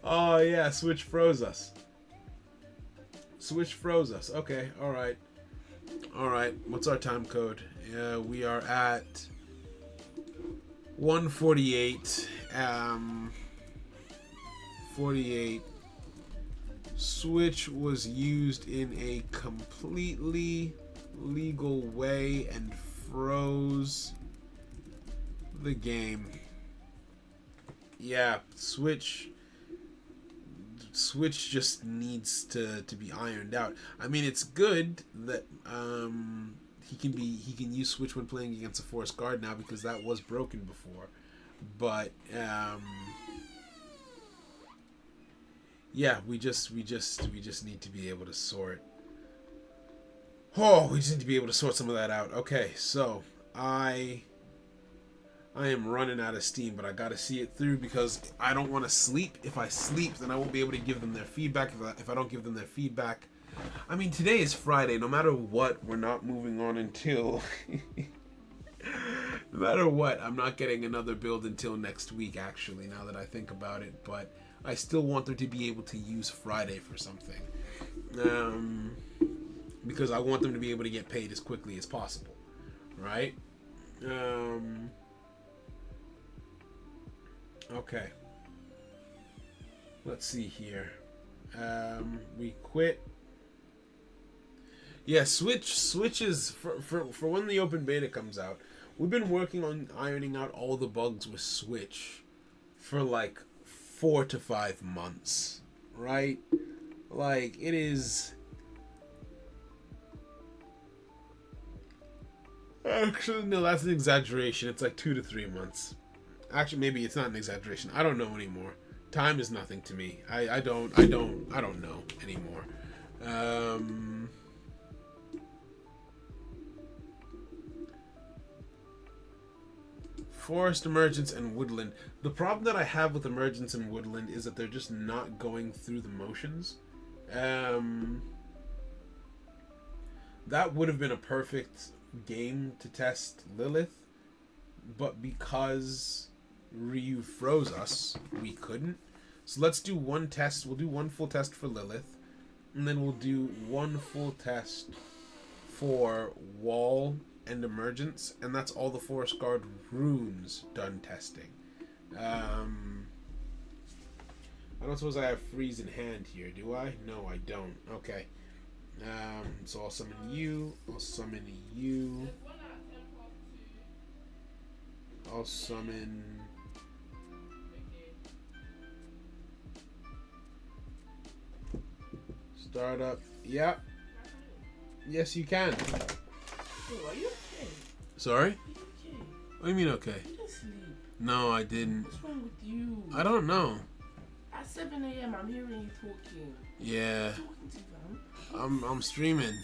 Oh yeah, Switch froze us. Switch froze us. Okay, alright. Alright, what's our time code? Yeah, we are at 148. 48. Switch was used in a completely legal way and froze the game. Yeah, Switch just needs to be ironed out. I mean, it's good that he can use Switch when playing against a Forest Guard now because that was broken before. But yeah, we just need to be able to sort. Oh, we just need to be able to sort some of that out. Okay, so I am running out of steam, but I gotta see it through because I don't want to sleep. If I sleep, then I won't be able to give them their feedback. If I don't give them their feedback, I mean, today is Friday. No matter what, we're not moving on until. No matter what, I'm not getting another build until next week, actually, now that I think about it. But I still want them to be able to use Friday for something. Because I want them to be able to get paid as quickly as possible. Right? Okay. Let's see here. We quit. Yeah, Switch is for when the open beta comes out. We've been working on ironing out all the bugs with Switch for like 4 to 5 months, right? Like, it is. Actually, no, that's an exaggeration. It's like 2 to 3 months. Actually, maybe it's not an exaggeration. I don't know anymore. Time is nothing to me. I don't know anymore. Forest, Emergence, and Woodland. The problem that I have with Emergence and Woodland is that they're just not going through the motions. That would have been a perfect game to test Lilith, but because Ryu froze us, we couldn't. So let's do one test. We'll do one full test for Lilith, and then we'll do one full test for Wall and Emergence, and that's all the Forest Guard runes done testing. I don't suppose I have Freeze in hand here, do I? No, I don't. Okay. So I'll summon you. I'll summon you. I'll summon... Startup. Yep. Yes, you can.
Oh, are you okay?
Sorry?
Are you okay?
What do you mean okay?
You didn't sleep.
No, I didn't.
What's wrong with you?
I don't know.
At 7 a.m. I'm hearing you talking.
Yeah.
What are you talking to,
I'm streaming.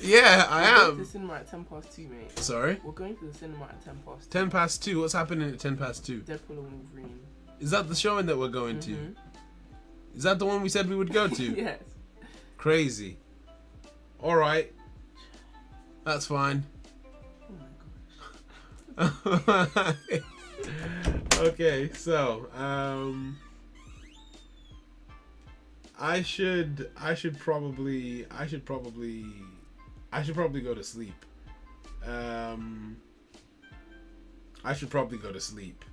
Yeah, I
am. We're going to
am.
the cinema at 10 past 2, mate.
Sorry?
We're going to the cinema at 10 past 2.
10 past 2. What's happening at 10 past 2?
Deadpool and Wolverine.
Is that the showing that we're going to? Is that the one we said we would go to?
Yes.
Crazy. Alright. That's fine.
Oh my gosh.
Okay, so I should probably go to sleep. I should probably go to sleep.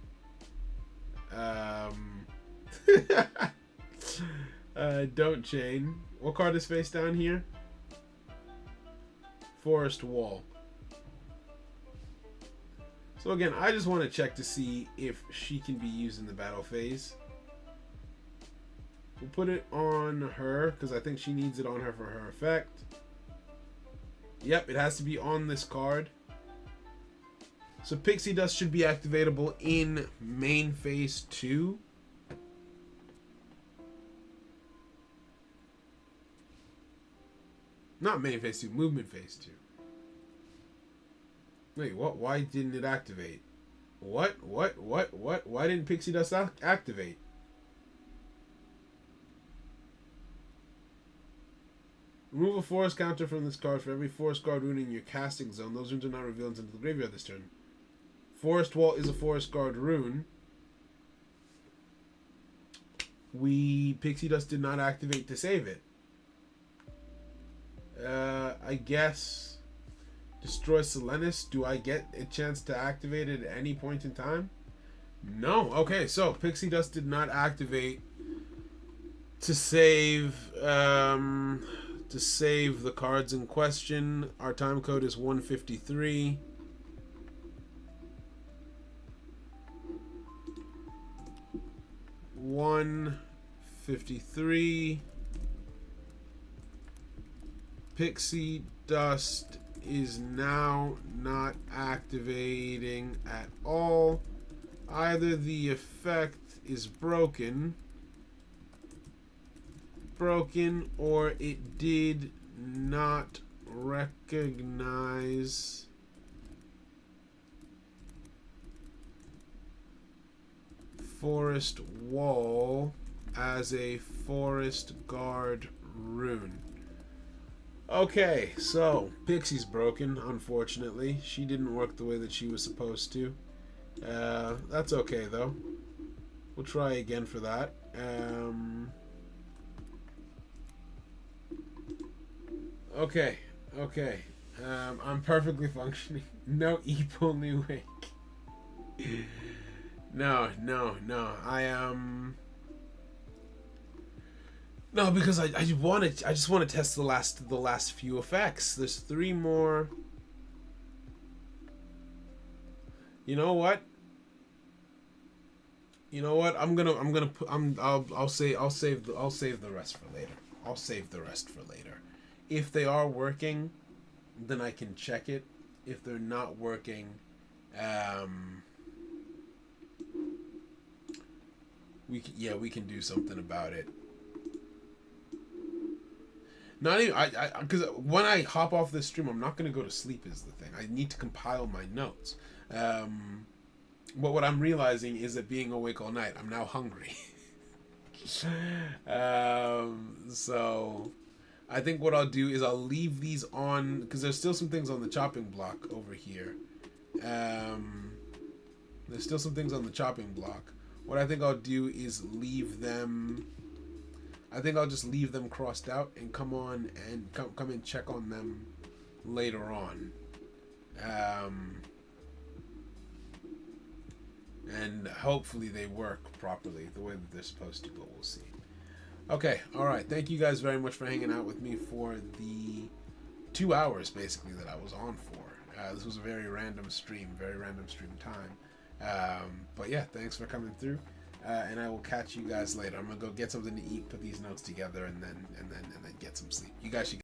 Don't chain. What card is face down here? Forest Wall. So again, I just want to check to see if she can be used in the battle phase. We'll put it on her because I think she needs it on her for her effect. Yep, it has to be on this card. So Pixie Dust should be activatable in main phase 2. Not main phase 2, movement phase 2. Wait, what? Why didn't it activate? What? Why didn't Pixie Dust activate? Remove a forest counter from this card for every forest guard rune in your casting zone. Those runes are not revealed until the graveyard this turn. Forest Wall is a forest guard rune. Pixie Dust did not activate to save it. I guess destroy Selenis. Do I get a chance to activate it at any point in time? No. Okay, so Pixie Dust did not activate to save the cards in question. Our time code is 153. Pixie Dust is now not activating at all Either the effect is broken, or it did not recognize forest wall as a forest guard rune. Okay, so Pixie's broken, unfortunately. She didn't work the way that she was supposed to. That's okay though. We'll try again for that. Okay. I'm perfectly functioning. No eep, only wake. No. I am. No, because I just want to test the last few effects. There's 3 more. You know what? I'll save the rest for later. I'll save the rest for later. If they are working, then I can check it. If they're not working, we can do something about it. Not even because when I hop off this stream, I'm not gonna go to sleep. Is the thing. I need to compile my notes. But what I'm realizing is that being awake all night, I'm now hungry. So I think what I'll do is I'll leave these on because there's still some things on the chopping block over here. There's still some things on the chopping block. What I think I'll do is leave them. I think I'll just leave them crossed out and come on and come and check on them later on. And hopefully they work properly the way that they're supposed to, but we'll see. Okay, alright. Thank you guys very much for hanging out with me for the 2 hours, basically, that I was on for. This was a very random stream time. But yeah, thanks for coming through. And I will catch you guys later. I'm going to go get something to eat, put these notes together, and then get some sleep. You guys should